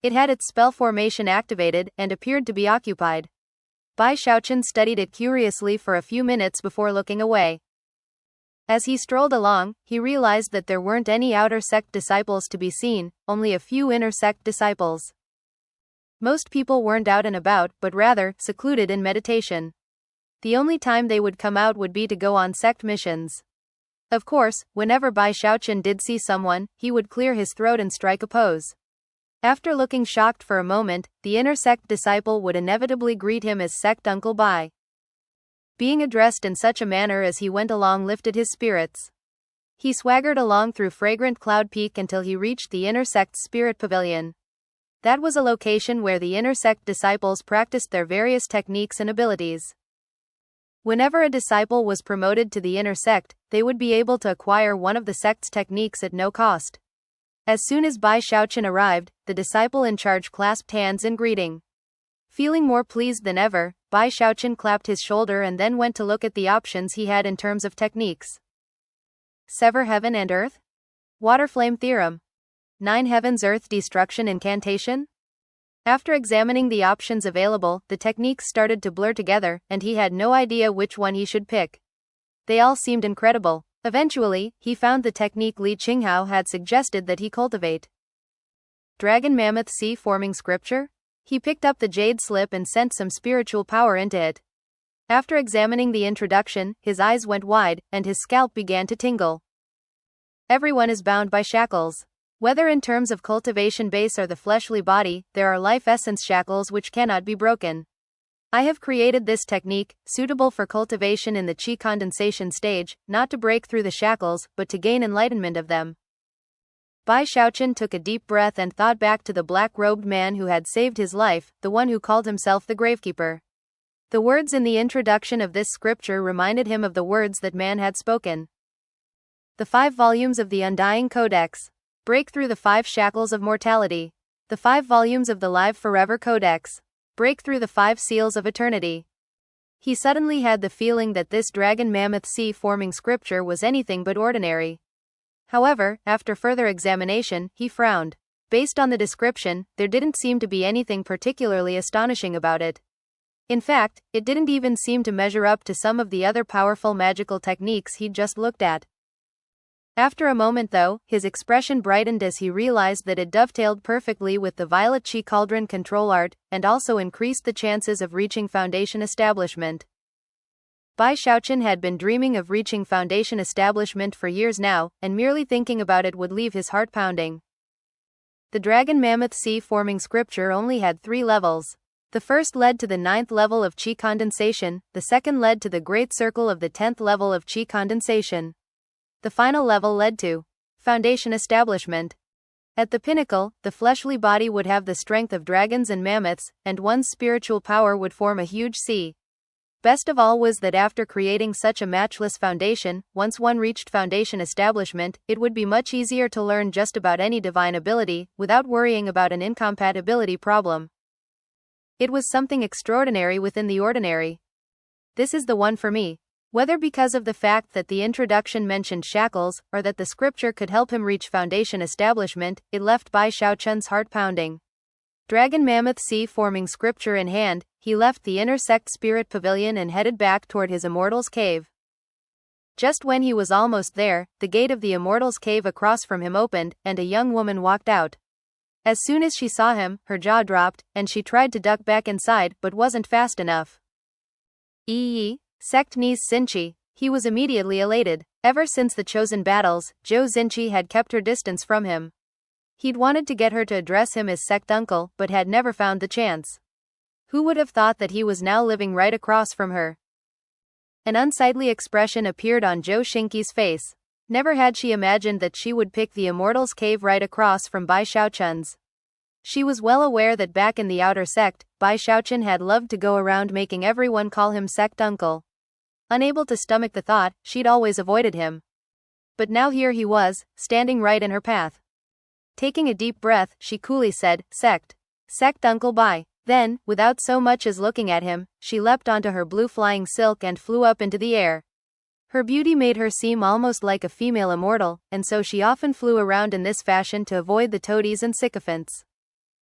It had its spell formation activated, and appeared to be occupied. Bai Xiaochun studied it curiously for a few minutes before looking away. As he strolled along, he realized that there weren't any outer sect disciples to be seen, only a few inner sect disciples. Most people weren't out and about, but rather, secluded in meditation. The only time they would come out would be to go on sect missions. Of course, whenever Bai Xiaochun did see someone, he would clear his throat and strike a pose. After looking shocked for a moment, the inner sect disciple would inevitably greet him as Sect Uncle Bai. Being addressed in such a manner as he went along lifted his spirits. He swaggered along through Fragrant Cloud Peak until he reached the Inner Sect's Spirit Pavilion. That was a location where the Inner Sect disciples practiced their various techniques and abilities. Whenever a disciple was promoted to the Inner Sect, they would be able to acquire one of the sect's techniques at no cost. As soon as Bai Xiaochun arrived, the disciple in charge clasped hands in greeting. Feeling more pleased than ever, Bai Xiaochun clapped his shoulder and then went to look at the options he had in terms of techniques. Sever heaven and earth? Water flame theorem. 9 heavens earth destruction incantation? After examining the options available, the techniques started to blur together, and he had no idea which one he should pick. They all seemed incredible. Eventually, he found the technique Li Qinghao had suggested that he cultivate. Dragon Mammoth Sea forming scripture? He picked up the jade slip and sent some spiritual power into it. After examining the introduction, his eyes went wide, and his scalp began to tingle. Everyone is bound by shackles. Whether in terms of cultivation base or the fleshly body, there are life essence shackles which cannot be broken. I have created this technique, suitable for cultivation in the qi condensation stage, not to break through the shackles, but to gain enlightenment of them. Bai Xiaochun took a deep breath and thought back to the black-robed man who had saved his life, the one who called himself the Gravekeeper. The words in the introduction of this scripture reminded him of the words that man had spoken. The 5 volumes of the Undying Codex. Break through the 5 shackles of mortality. The 5 volumes of the Live Forever Codex. Break through the 5 seals of eternity. He suddenly had the feeling that this Dragon Mammoth Sea forming scripture was anything but ordinary. However, after further examination, he frowned. Based on the description, there didn't seem to be anything particularly astonishing about it. In fact, it didn't even seem to measure up to some of the other powerful magical techniques he'd just looked at. After a moment though, his expression brightened as he realized that it dovetailed perfectly with the Violet Chi Cauldron control art, and also increased the chances of reaching foundation establishment. Bai Xiaochun had been dreaming of reaching foundation establishment for years now, and merely thinking about it would leave his heart pounding. The Dragon Mammoth Sea forming scripture only had 3 levels. The first led to the 9th level of Qi condensation, the second led to the Great Circle of the 10th level of Qi condensation. The final level led to foundation establishment. At the pinnacle, the fleshly body would have the strength of dragons and mammoths, and one's spiritual power would form a huge sea. Best of all was that after creating such a matchless foundation, once one reached foundation establishment, it would be much easier to learn just about any divine ability, without worrying about an incompatibility problem. It was something extraordinary within the ordinary. This is the one for me. Whether because of the fact that the introduction mentioned shackles, or that the scripture could help him reach foundation establishment, it left Bai Xiaochun's heart pounding. Dragon Mammoth Sea forming scripture in hand, he left the inner sect spirit pavilion and headed back toward his immortals cave. Just when he was almost there, the gate of the immortals cave across from him opened, and a young woman walked out. As soon as she saw him, her jaw dropped, and she tried to duck back inside, but wasn't fast enough. Sect Ni's Xinqi. He was immediately elated. Ever since the chosen battles, Zhou Xinqi had kept her distance from him. He'd wanted to get her to address him as sect uncle, but had never found the chance. Who would have thought that he was now living right across from her? An unsightly expression appeared on Zhou Xinqi's face. Never had she imagined that she would pick the immortals cave right across from Bai Xiaochun's. She was well aware that back in the outer sect, Bai Xiaochun had loved to go around making everyone call him sect uncle. Unable to stomach the thought, she'd always avoided him. But now here he was, standing right in her path. Taking a deep breath, she coolly said, Sect Uncle Bai. Then, without so much as looking at him, she leapt onto her blue flying silk and flew up into the air. Her beauty made her seem almost like a female immortal, and so she often flew around in this fashion to avoid the toadies and sycophants.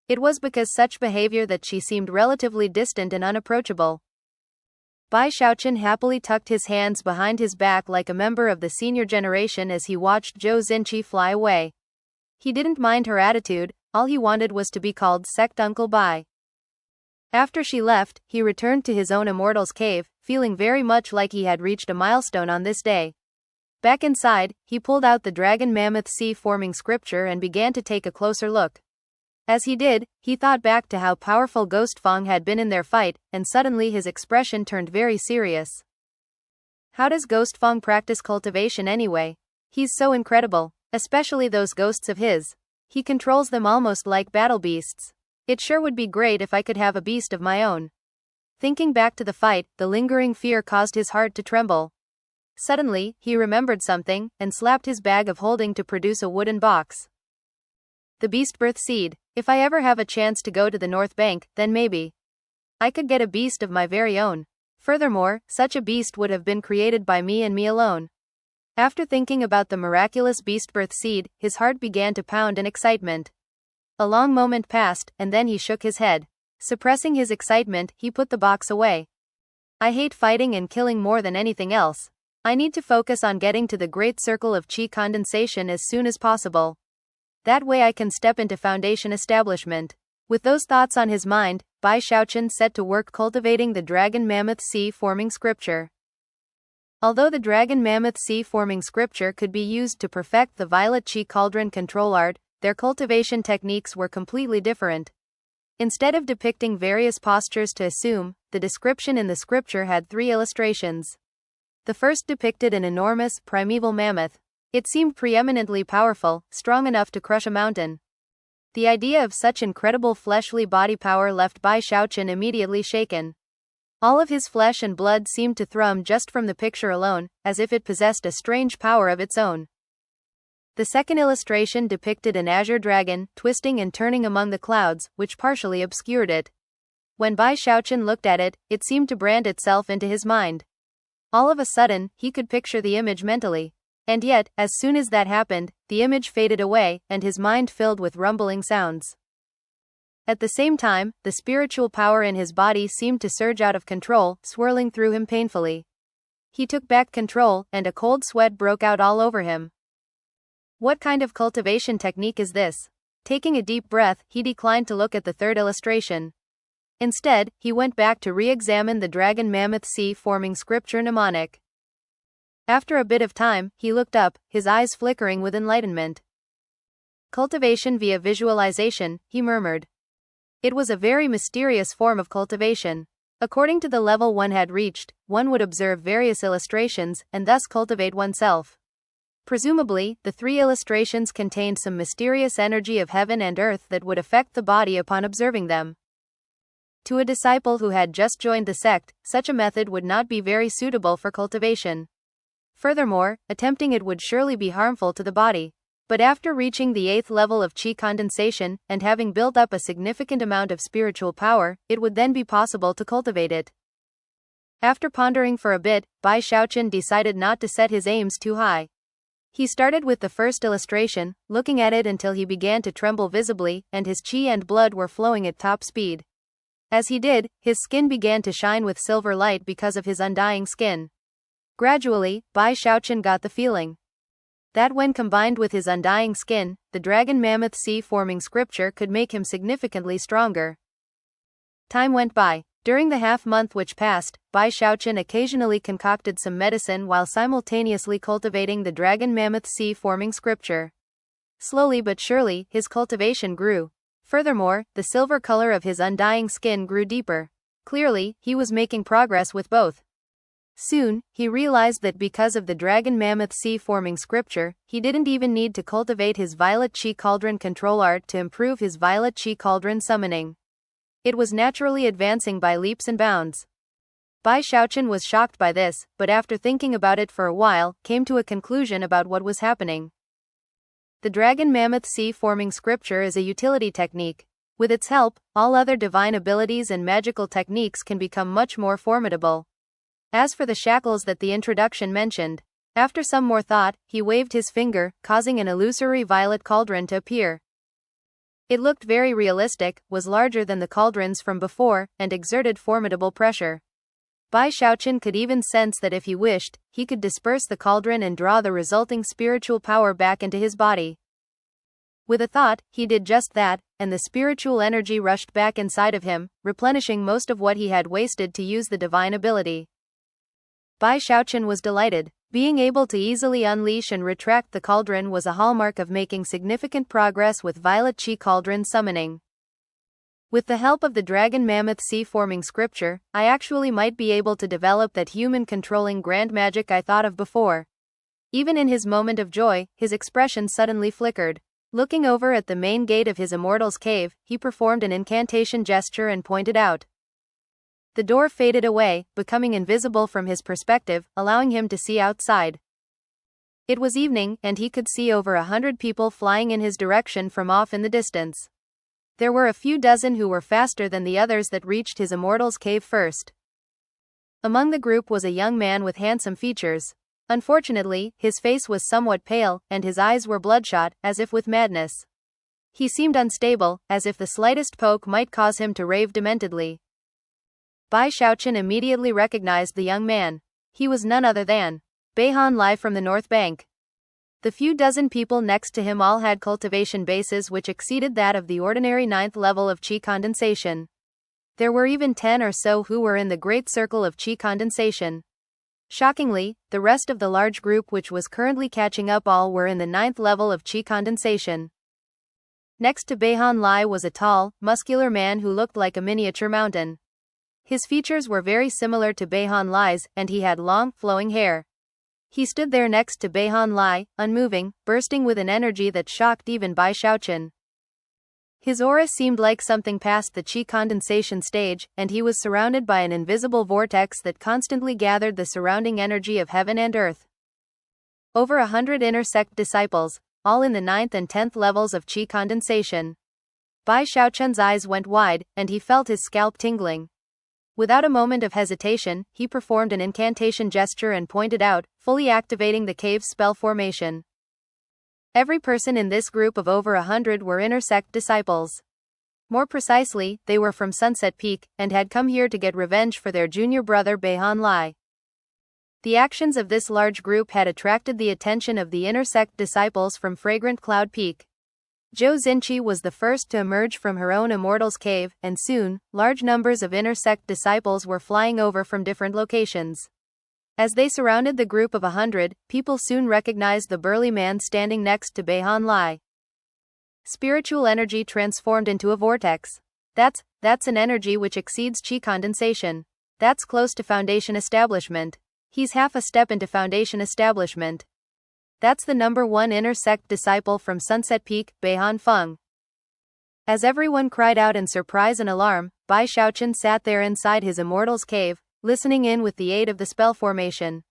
It was because such behavior that she seemed relatively distant and unapproachable. Bai Xiaochun happily tucked his hands behind his back like a member of the senior generation as he watched Zhou Xinqi fly away. He didn't mind her attitude, all he wanted was to be called Sect Uncle Bai. After she left, he returned to his own immortal's cave, feeling very much like he had reached a milestone on this day. Back inside, he pulled out the Dragon Mammoth Sea forming scripture and began to take a closer look. As he did, he thought back to how powerful Ghostfang had been in their fight, and suddenly his expression turned very serious. How does Ghostfang practice cultivation anyway? He's so incredible, especially those ghosts of his. He controls them almost like battle beasts. It sure would be great if I could have a beast of my own. Thinking back to the fight, the lingering fear caused his heart to tremble. Suddenly, he remembered something, and slapped his bag of holding to produce a wooden box. The beast birth seed. If I ever have a chance to go to the North Bank, then maybe I could get a beast of my very own. Furthermore, such a beast would have been created by me and me alone. After thinking about the miraculous beast birth seed, his heart began to pound in excitement. A long moment passed, and then he shook his head. Suppressing his excitement, he put the box away. I hate fighting and killing more than anything else. I need to focus on getting to the great circle of chi condensation as soon as possible. That way I can step into foundation establishment. With those thoughts on his mind, Bai Xiaochun set to work cultivating the dragon mammoth sea-forming scripture. Although the dragon mammoth sea-forming scripture could be used to perfect the violet chi cauldron control art, their cultivation techniques were completely different. Instead of depicting various postures to assume, the description in the scripture had 3 illustrations. The first depicted an enormous, primeval mammoth. It seemed preeminently powerful, strong enough to crush a mountain. The idea of such incredible fleshly body power left Bai Xiaochun immediately shaken. All of his flesh and blood seemed to thrum just from the picture alone, as if it possessed a strange power of its own. The second illustration depicted an azure dragon, twisting and turning among the clouds, which partially obscured it. When Bai Xiaochun looked at it, it seemed to brand itself into his mind. All of a sudden, he could picture the image mentally. And yet, as soon as that happened, the image faded away, and his mind filled with rumbling sounds. At the same time, the spiritual power in his body seemed to surge out of control, swirling through him painfully. He took back control, and a cold sweat broke out all over him. What kind of cultivation technique is this? Taking a deep breath, he declined to look at the third illustration. Instead, he went back to re-examine the dragon mammoth sea-forming scripture mnemonic. After a bit of time, he looked up, his eyes flickering with enlightenment. Cultivation via visualization, he murmured. It was a very mysterious form of cultivation. According to the level one had reached, one would observe various illustrations, and thus cultivate oneself. Presumably, the 3 illustrations contained some mysterious energy of heaven and earth that would affect the body upon observing them. To a disciple who had just joined the sect, such a method would not be very suitable for cultivation. Furthermore, attempting it would surely be harmful to the body. But after reaching the 8th level of chi condensation, and having built up a significant amount of spiritual power, it would then be possible to cultivate it. After pondering for a bit, Bai Xiaochun decided not to set his aims too high. He started with the first illustration, looking at it until he began to tremble visibly, and his chi and blood were flowing at top speed. As he did, his skin began to shine with silver light because of his undying skin. Gradually, Bai Xiaochun got the feeling that when combined with his undying skin, the dragon mammoth sea-forming scripture could make him significantly stronger. Time went by. During the half-month which passed, Bai Xiaochun occasionally concocted some medicine while simultaneously cultivating the dragon mammoth sea-forming scripture. Slowly but surely, his cultivation grew. Furthermore, the silver color of his undying skin grew deeper. Clearly, he was making progress with both. Soon, he realized that because of the dragon mammoth sea-forming scripture, he didn't even need to cultivate his violet chi cauldron control art to improve his violet chi cauldron summoning. It was naturally advancing by leaps and bounds. Bai Xiaochun was shocked by this, but after thinking about it for a while, came to a conclusion about what was happening. The dragon mammoth sea-forming scripture is a utility technique. With its help, all other divine abilities and magical techniques can become much more formidable. As for the shackles that the introduction mentioned, after some more thought, he waved his finger, causing an illusory violet cauldron to appear. It looked very realistic, was larger than the cauldrons from before, and exerted formidable pressure. Bai Xiaochun could even sense that if he wished, he could disperse the cauldron and draw the resulting spiritual power back into his body. With a thought, he did just that, and the spiritual energy rushed back inside of him, replenishing most of what he had wasted to use the divine ability. Bai Xiaochun was delighted. Being able to easily unleash and retract the cauldron was a hallmark of making significant progress with violet chi cauldron summoning. With the help of the dragon mammoth sea-forming scripture, I actually might be able to develop that human-controlling grand magic I thought of before. Even in his moment of joy, his expression suddenly flickered. Looking over at the main gate of his immortals cave, he performed an incantation gesture and pointed out The door faded away, becoming invisible from his perspective, allowing him to see outside. It was evening, and he could see over 100 people flying in his direction from off in the distance. There were a few dozen who were faster than the others that reached his immortal's cave first. Among the group was a young man with handsome features. Unfortunately, his face was somewhat pale, and his eyes were bloodshot, as if with madness. He seemed unstable, as if the slightest poke might cause him to rave dementedly. Bai Xiaochun immediately recognized the young man. He was none other than Bai Lai from the North Bank. The few dozen people next to him all had cultivation bases which exceeded that of the ordinary 9th level of qi condensation. There were even 10 or so who were in the great circle of qi condensation. Shockingly, the rest of the large group which was currently catching up all were in the 9th level of qi condensation. Next to Bai Lai was a tall, muscular man who looked like a miniature mountain. His features were very similar to Bai Lai's, and he had long, flowing hair. He stood there next to Bai Lai, unmoving, bursting with an energy that shocked even Bai Xiaochun. His aura seemed like something past the qi condensation stage, and he was surrounded by an invisible vortex that constantly gathered the surrounding energy of heaven and earth. Over 100 inner sect disciples, all in the 9th and 10th levels of qi condensation. Bai Xiaochun's eyes went wide, and he felt his scalp tingling. Without a moment of hesitation, he performed an incantation gesture and pointed out, fully activating the cave's spell formation. Every person in this group of over 100 were inner sect disciples. More precisely, they were from Sunset Peak, and had come here to get revenge for their junior brother Bai Lai. The actions of this large group had attracted the attention of the inner sect disciples from Fragrant Cloud Peak. Zhou Xinqi was the first to emerge from her own immortal's cave, and soon, large numbers of inner sect disciples were flying over from different locations. As they surrounded the group of 100, people soon recognized the burly man standing next to Bai Lai. Spiritual energy transformed into a vortex. That's an energy which exceeds qi condensation. That's close to foundation establishment. He's half a step into foundation establishment. That's the number 1 inner sect disciple from Sunset Peak, Bai Feng. As everyone cried out in surprise and alarm, Bai Xiaochun sat there inside his immortal's cave, listening in with the aid of the spell formation.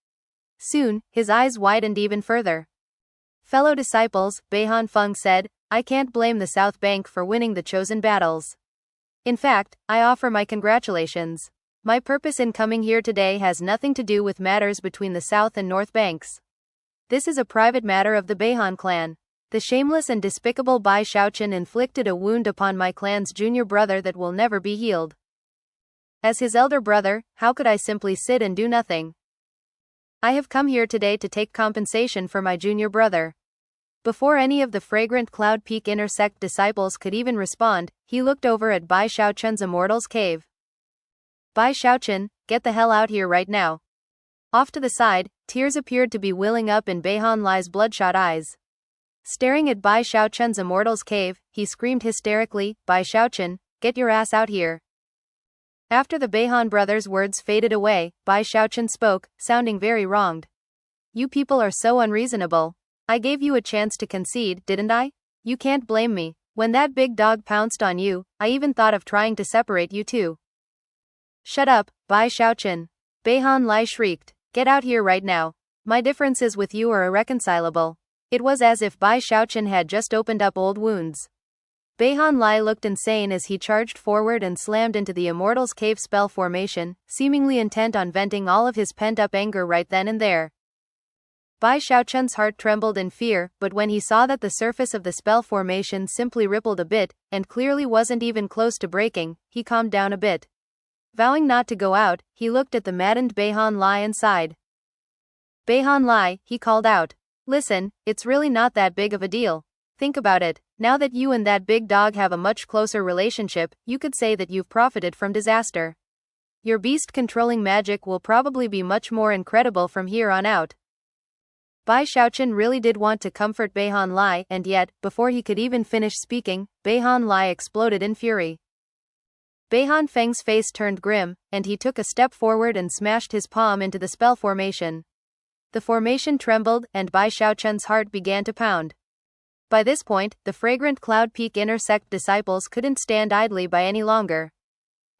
Soon, his eyes widened even further. Fellow disciples, Bai Feng said, I can't blame the South Bank for winning the chosen battles. In fact, I offer my congratulations. My purpose in coming here today has nothing to do with matters between the South and North Banks. This is a private matter of the Bai clan. The shameless and despicable Bai Xiaochun inflicted a wound upon my clan's junior brother that will never be healed. As his elder brother, how could I simply sit and do nothing? I have come here today to take compensation for my junior brother. Before any of the Fragrant Cloud Peak inner sect disciples could even respond, he looked over at Bai Xiaochun's immortal's cave. Bai Xiaochun, get the hell out here right now. Off to the side, tears appeared to be welling up in Bai Lai's bloodshot eyes. Staring at Bai Xiaochun's immortal's cave, he screamed hysterically, Bai Xiaochun, get your ass out here. After the Bai brothers' words faded away, Bai Xiaochun spoke, sounding very wronged. You people are so unreasonable. I gave you a chance to concede, didn't I? You can't blame me. When that big dog pounced on you, I even thought of trying to separate you two. Shut up, Bai Xiaochun. Bai Lai shrieked. Get out here right now. My differences with you are irreconcilable. It was as if Bai Xiaochun had just opened up old wounds. Bai Lai looked insane as he charged forward and slammed into the Immortal's cave spell formation, seemingly intent on venting all of his pent-up anger right then and there. Bai Xiaochun's heart trembled in fear, but when he saw that the surface of the spell formation simply rippled a bit, and clearly wasn't even close to breaking, he calmed down a bit. Vowing not to go out, he looked at the maddened Bai Lai and sighed. Bai Lai, he called out. Listen, it's really not that big of a deal. Think about it, now that you and that big dog have a much closer relationship, you could say that you've profited from disaster. Your beast-controlling magic will probably be much more incredible from here on out. Bai Xiaochun really did want to comfort Bai Lai, and yet, before he could even finish speaking, Bai Lai exploded in fury. Bai Feng's face turned grim, and he took a step forward and smashed his palm into the spell formation. The formation trembled, and Bai Xiaochun's heart began to pound. By this point, the Fragrant Cloud Peak inner sect disciples couldn't stand idly by any longer.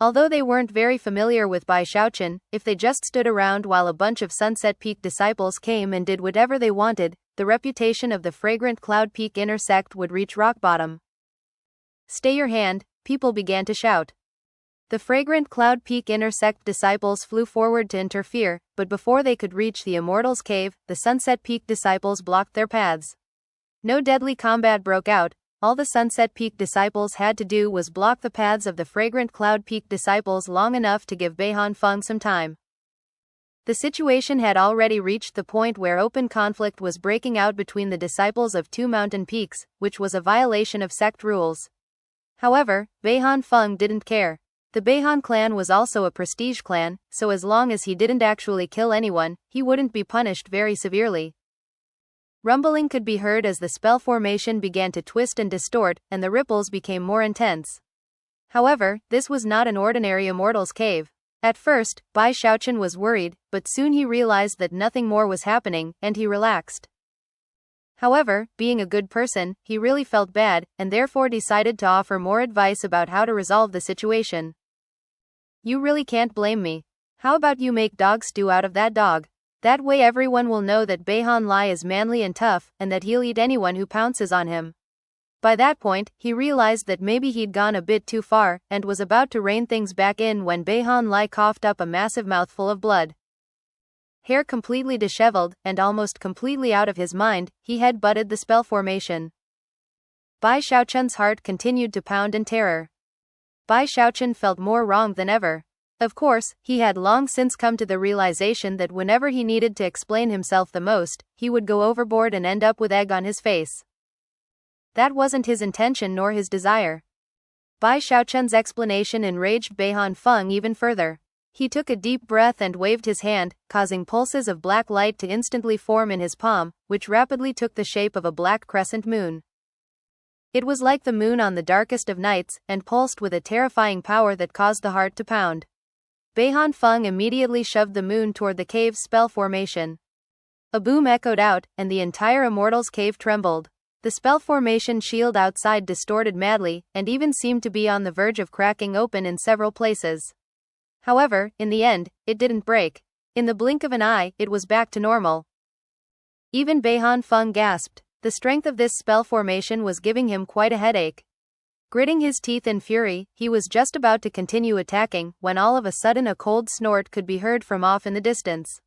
Although they weren't very familiar with Bai Xiaochun, if they just stood around while a bunch of Sunset Peak disciples came and did whatever they wanted, the reputation of the fragrant Cloud Peak inner sect would reach rock bottom. "Stay your hand," people began to shout. The fragrant Cloud Peak inner sect disciples flew forward to interfere, but before they could reach the Immortals' cave, the Sunset Peak disciples blocked their paths. No deadly combat broke out. All the Sunset Peak disciples had to do was block the paths of the fragrant Cloud Peak disciples long enough to give Bai Feng some time. The situation had already reached the point where open conflict was breaking out between the disciples of two mountain peaks, which was a violation of sect rules. However, Bai Feng didn't care. The Bai clan was also a prestige clan, so as long as he didn't actually kill anyone, he wouldn't be punished very severely. Rumbling could be heard as the spell formation began to twist and distort, and the ripples became more intense. However, this was not an ordinary Immortals' cave. At first, Bai Xiaochun was worried, but soon he realized that nothing more was happening, and he relaxed. However, being a good person, he really felt bad, and therefore decided to offer more advice about how to resolve the situation. "You really can't blame me. How about you make dog stew out of that dog? That way everyone will know that Bai Lai is manly and tough, and that he'll eat anyone who pounces on him." By that point, he realized that maybe he'd gone a bit too far, and was about to rein things back in when Bai Lai coughed up a massive mouthful of blood. Hair completely disheveled, and almost completely out of his mind, he head-butted the spell formation. Bai Xiaochun's heart continued to pound in terror. Bai Xiaochun felt more wronged than ever. Of course, he had long since come to the realization that whenever he needed to explain himself the most, he would go overboard and end up with egg on his face. That wasn't his intention nor his desire. Bai Xiaochun's explanation enraged Bai Feng even further. He took a deep breath and waved his hand, causing pulses of black light to instantly form in his palm, which rapidly took the shape of a black crescent moon. It was like the moon on the darkest of nights, and pulsed with a terrifying power that caused the heart to pound. Bai Feng immediately shoved the moon toward the cave's spell formation. A boom echoed out, and the entire Immortals' cave trembled. The spell formation shield outside distorted madly, and even seemed to be on the verge of cracking open in several places. However, in the end, it didn't break. In the blink of an eye, it was back to normal. Even Bai Feng gasped. The strength of this spell formation was giving him quite a headache. Gritting his teeth in fury, he was just about to continue attacking, when all of a sudden a cold snort could be heard from off in the distance.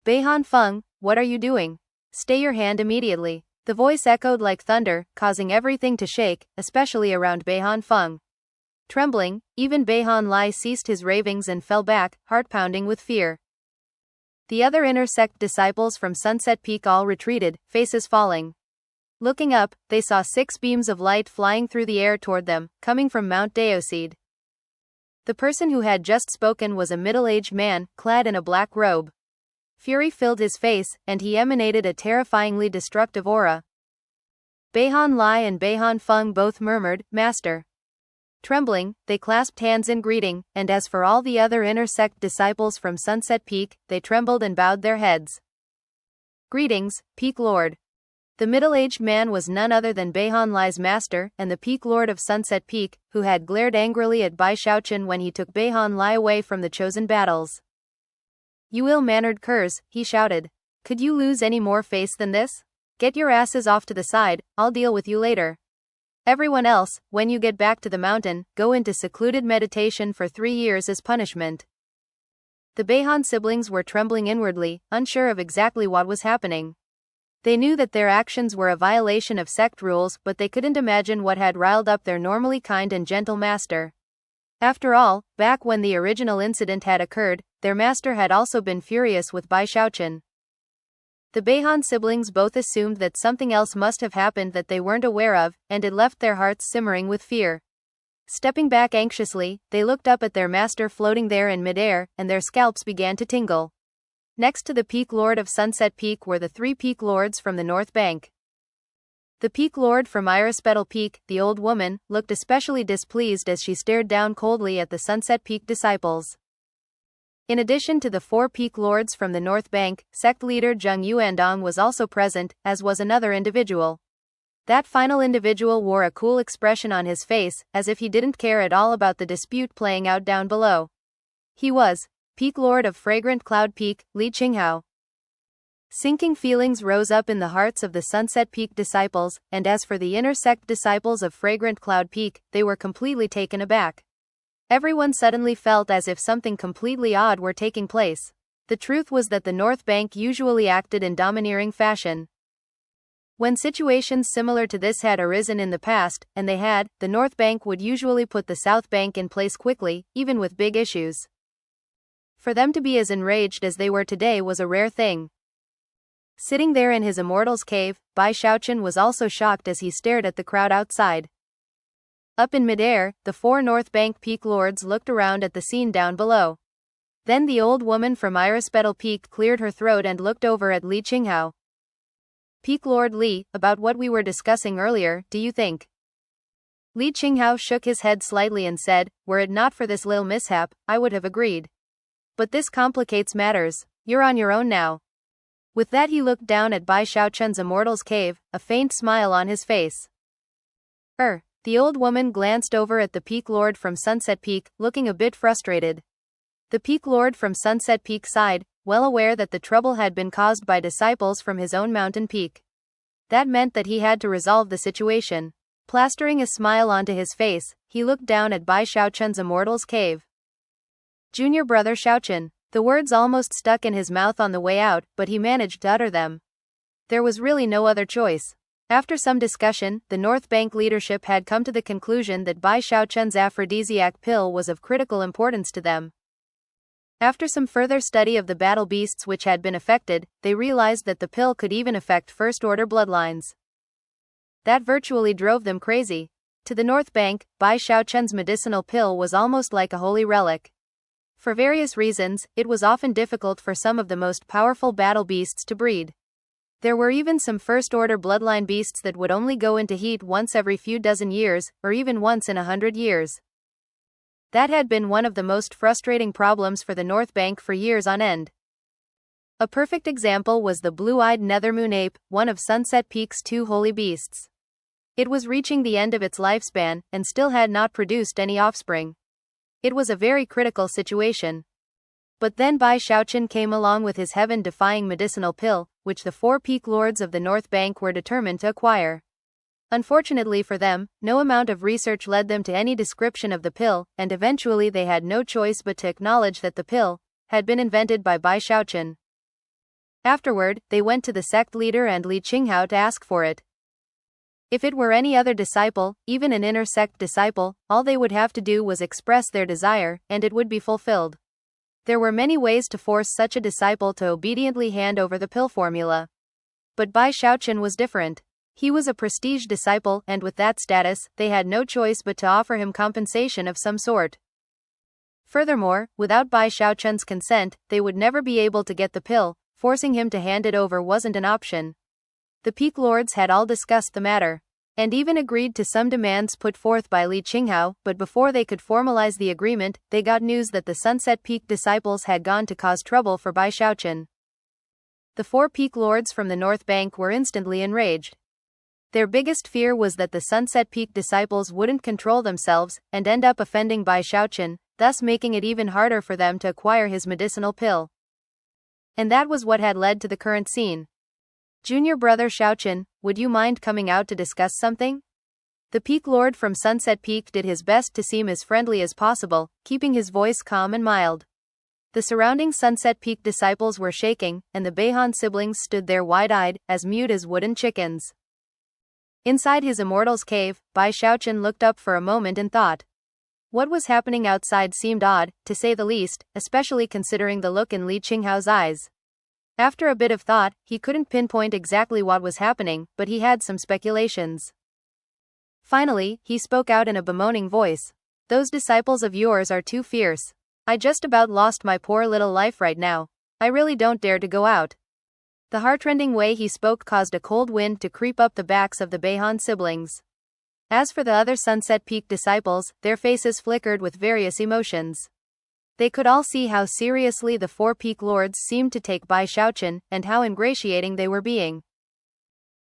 "Bai Feng, what are you doing? Stay your hand immediately." The voice echoed like thunder, causing everything to shake, especially around Bai Feng. Trembling, even Bai Lai ceased his ravings and fell back, heart-pounding with fear. The other inner sect disciples from Sunset Peak all retreated, faces falling. Looking up, they saw 6 beams of light flying through the air toward them, coming from Mount Daoseed. The person who had just spoken was a middle-aged man, clad in a black robe. Fury filled his face, and he emanated a terrifyingly destructive aura. Bai Lai and Bai Feng both murmured, "Master." Trembling, they clasped hands in greeting, and as for all the other inner sect disciples from Sunset Peak, they trembled and bowed their heads. "Greetings, Peak Lord." The middle-aged man was none other than Bai Lai's master, and the Peak Lord of Sunset Peak, who had glared angrily at Bai Xiaochun when he took Bai Lai away from the chosen battles. "You ill-mannered curs," he shouted. "Could you lose any more face than this? Get your asses off to the side, I'll deal with you later. Everyone else, when you get back to the mountain, go into secluded meditation for 3 years as punishment." The Bai siblings were trembling inwardly, unsure of exactly what was happening. They knew that their actions were a violation of sect rules, but they couldn't imagine what had riled up their normally kind and gentle master. After all, back when the original incident had occurred, their master had also been furious with Bai Xiaochun. The Bai siblings both assumed that something else must have happened that they weren't aware of, and it left their hearts simmering with fear. Stepping back anxiously, they looked up at their master floating there in midair, and their scalps began to tingle. Next to the Peak Lord of Sunset Peak were the 3 Peak Lords from the North Bank. The Peak Lord from Irispetal Peak, the old woman, looked especially displeased as she stared down coldly at the Sunset Peak disciples. In addition to the 4 Peak Lords from the North Bank, sect leader Zheng Yuandong was also present, as was another individual. That final individual wore a cool expression on his face, as if he didn't care at all about the dispute playing out down below. He was Peak Lord of Fragrant Cloud Peak, Li Qinghao. Sinking feelings rose up in the hearts of the Sunset Peak disciples, and as for the inner sect disciples of Fragrant Cloud Peak, they were completely taken aback. Everyone suddenly felt as if something completely odd were taking place. The truth was that the North Bank usually acted in domineering fashion. When situations similar to this had arisen in the past, and they had, the North Bank would usually put the South Bank in place quickly, even with big issues. For them to be as enraged as they were today was a rare thing. Sitting there in his immortals cave, Bai Xiaochun was also shocked as he stared at the crowd outside. Up in midair, the 4 North Bank Peak Lords looked around at the scene down below. Then the old woman from Iris Petal Peak cleared her throat and looked over at Li Qinghao. Peak Lord Li, about what we were discussing earlier, do you think? Li Qinghao shook his head slightly and said, were it not for this little mishap, I would have agreed. But this complicates matters. You're on your own now. With that he looked down at Bai Xiaochun's immortals cave, a faint smile on his face. The old woman glanced over at the Peak Lord from Sunset Peak, looking a bit frustrated. The Peak Lord from Sunset Peak sighed, well aware that the trouble had been caused by disciples from his own mountain peak. That meant that he had to resolve the situation. Plastering a smile onto his face, he looked down at Bai Xiaochun's immortals cave. Junior brother Xiaochun. The words almost stuck in his mouth on the way out, but he managed to utter them. There was really no other choice. After some discussion, the North Bank leadership had come to the conclusion that Bai Xiaochun's aphrodisiac pill was of critical importance to them. After some further study of the battle beasts which had been affected, they realized that the pill could even affect first-order bloodlines. That virtually drove them crazy. To the North Bank, Bai Xiaochun's medicinal pill was almost like a holy relic. For various reasons, it was often difficult for some of the most powerful battle beasts to breed. There were even some first-order bloodline beasts that would only go into heat once every few dozen years, or even once in 100 years. That had been one of the most frustrating problems for the North Bank for years on end. A perfect example was the blue-eyed nethermoon ape, one of Sunset Peak's 2 holy beasts. It was reaching the end of its lifespan, and still had not produced any offspring. It was a very critical situation. But then Bai Xiaochun came along with his heaven-defying medicinal pill, which the 4 Peak Lords of the North Bank were determined to acquire. Unfortunately for them, no amount of research led them to any description of the pill, and eventually they had no choice but to acknowledge that the pill had been invented by Bai Xiaochun. Afterward, they went to the sect leader and Li Qinghao to ask for it. If it were any other disciple, even an inner sect disciple, all they would have to do was express their desire, and it would be fulfilled. There were many ways to force such a disciple to obediently hand over the pill formula. But Bai Xiaochun was different. He was a prestige disciple, and with that status, they had no choice but to offer him compensation of some sort. Furthermore, without Bai Xiaochun's consent, they would never be able to get the pill. Forcing him to hand it over wasn't an option. The Peak Lords had all discussed the matter, and even agreed to some demands put forth by Li Qinghao, but before they could formalize the agreement, they got news that the Sunset Peak disciples had gone to cause trouble for Bai Xiaochun. The 4 Peak Lords from the North Bank were instantly enraged. Their biggest fear was that the Sunset Peak disciples wouldn't control themselves, and end up offending Bai Xiaochun, thus making it even harder for them to acquire his medicinal pill. And that was what had led to the current scene. Junior brother Xiaochun, would you mind coming out to discuss something? The Peak Lord from Sunset Peak did his best to seem as friendly as possible, keeping his voice calm and mild. The surrounding Sunset Peak disciples were shaking, and the Beihan siblings stood there wide-eyed, as mute as wooden chickens. Inside his immortals cave, Bai Xiaochun looked up for a moment and thought. What was happening outside seemed odd, to say the least, especially considering the look in Li Qinghao's eyes. After a bit of thought, he couldn't pinpoint exactly what was happening, but he had some speculations. Finally, he spoke out in a bemoaning voice. Those disciples of yours are too fierce. I just about lost my poor little life right now. I really don't dare to go out. The heartrending way he spoke caused a cold wind to creep up the backs of the Beihan siblings. As for the other Sunset Peak disciples, their faces flickered with various emotions. They could all see how seriously the 4 Peak Lords seemed to take Bai Xiaochun, and how ingratiating they were being.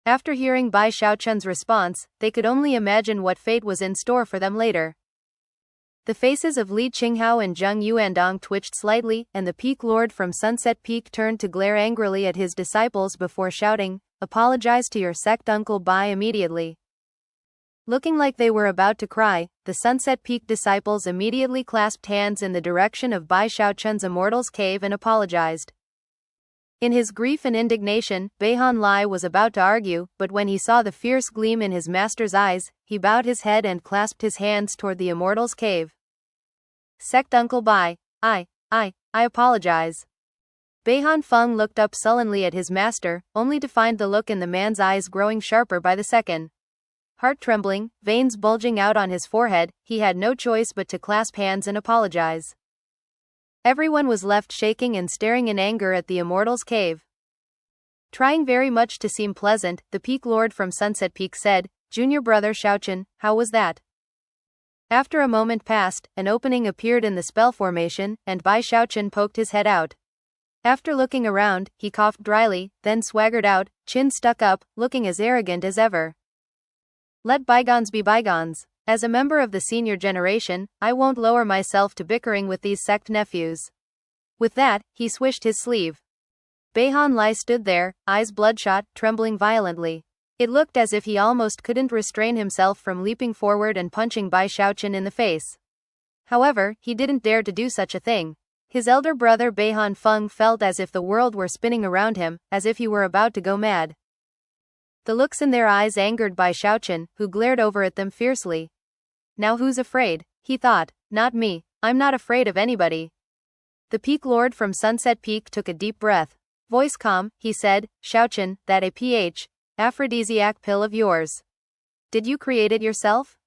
After hearing Bai Xiaochun's response, they could only imagine what fate was in store for them later. The faces of Li Qinghao and Zheng Yuandong twitched slightly, and the Peak Lord from Sunset Peak turned to glare angrily at his disciples before shouting, "Apologize to your sect Uncle Bai immediately." Looking like they were about to cry, the Sunset Peak disciples immediately clasped hands in the direction of Bai Xiaochun's immortals cave and apologized. In his grief and indignation, Beihan Lai was about to argue, but when he saw the fierce gleam in his master's eyes, he bowed his head and clasped his hands toward the immortals cave. "Sect Uncle Bai, I apologize." Beihan Feng looked up sullenly at his master, only to find the look in the man's eyes growing sharper by the second. Heart trembling, veins bulging out on his forehead, he had no choice but to clasp hands and apologize. Everyone was left shaking and staring in anger at the immortals cave. Trying very much to seem pleasant, the Peak Lord from Sunset Peak said, "Junior brother Xiaochun, how was that?" After a moment passed, an opening appeared in the spell formation, and Bai Xiaochun poked his head out. After looking around, he coughed dryly, then swaggered out, chin stuck up, looking as arrogant as ever. "Let bygones be bygones. As a member of the senior generation, I won't lower myself to bickering with these sect nephews." With that, he swished his sleeve. Beihan Lai stood there, eyes bloodshot, trembling violently. It looked as if he almost couldn't restrain himself from leaping forward and punching Bai Xiaochun in the face. However, he didn't dare to do such a thing. His elder brother Beihan Feng felt as if the world were spinning around him, as if he were about to go mad. The looks in their eyes angered Bai Xiaochun, who glared over at them fiercely. "Now who's afraid?" he thought. "Not me. I'm not afraid of anybody." The Peak Lord from Sunset Peak took a deep breath. Voice calm, he said, "Xiaochun, that aphrodisiac pill of yours. Did you create it yourself?"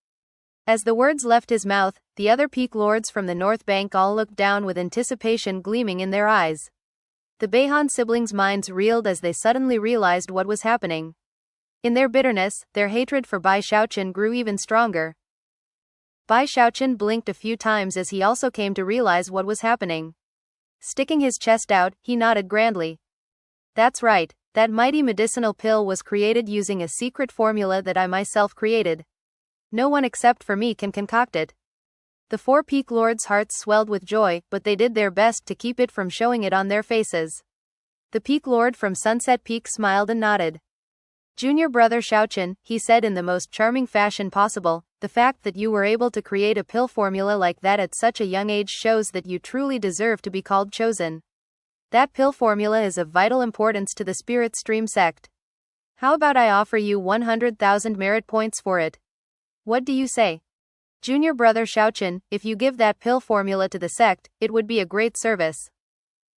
As the words left his mouth, the other Peak Lords from the North Bank all looked down with anticipation gleaming in their eyes. The Beihan siblings' minds reeled as they suddenly realized what was happening. In their bitterness, their hatred for Bai Xiaochun grew even stronger. Bai Xiaochun blinked a few times as he also came to realize what was happening. Sticking his chest out, he nodded grandly. "That's right, that mighty medicinal pill was created using a secret formula that I myself created. No one except for me can concoct it." The four Peak Lords' hearts swelled with joy, but they did their best to keep it from showing it on their faces. The Peak Lord from Sunset Peak smiled and nodded. "Junior brother Xiaochun," he said in the most charming fashion possible, "the fact that you were able to create a pill formula like that at such a young age shows that you truly deserve to be called chosen. That pill formula is of vital importance to the Spirit Stream sect. How about I offer you 100,000 merit points for it? What do you say? Junior brother Xiaochun, if you give that pill formula to the sect, it would be a great service.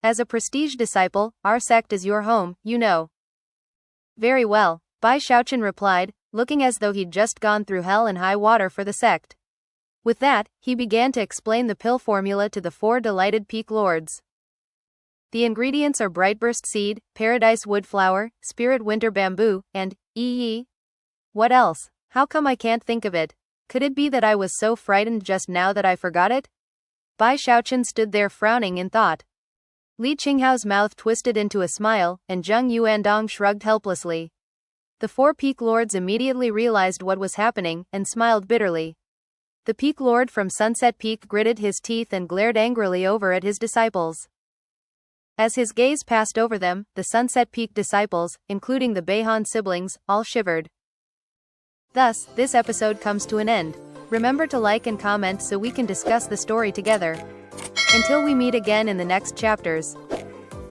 As a prestige disciple, our sect is your home, you know." "Very well," Bai Xiaochun replied, looking as though he'd just gone through hell and high water for the sect. With that, he began to explain the pill formula to the four delighted Peak Lords. The ingredients are Brightburst Seed, Paradise Wood Flower, Spirit Winter Bamboo, and what else? How come I can't think of it? Could it be that I was so frightened just now that I forgot it?" Bai Xiaochun stood there frowning in thought. Li Qinghao's mouth twisted into a smile, and Zheng Yuandong shrugged helplessly. The four Peak Lords immediately realized what was happening, and smiled bitterly. The Peak Lord from Sunset Peak gritted his teeth and glared angrily over at his disciples. As his gaze passed over them, the Sunset Peak disciples, including the Beihan siblings, all shivered. Thus, this episode comes to an end. Remember to like and comment so we can discuss the story together. Until we meet again in the next chapters.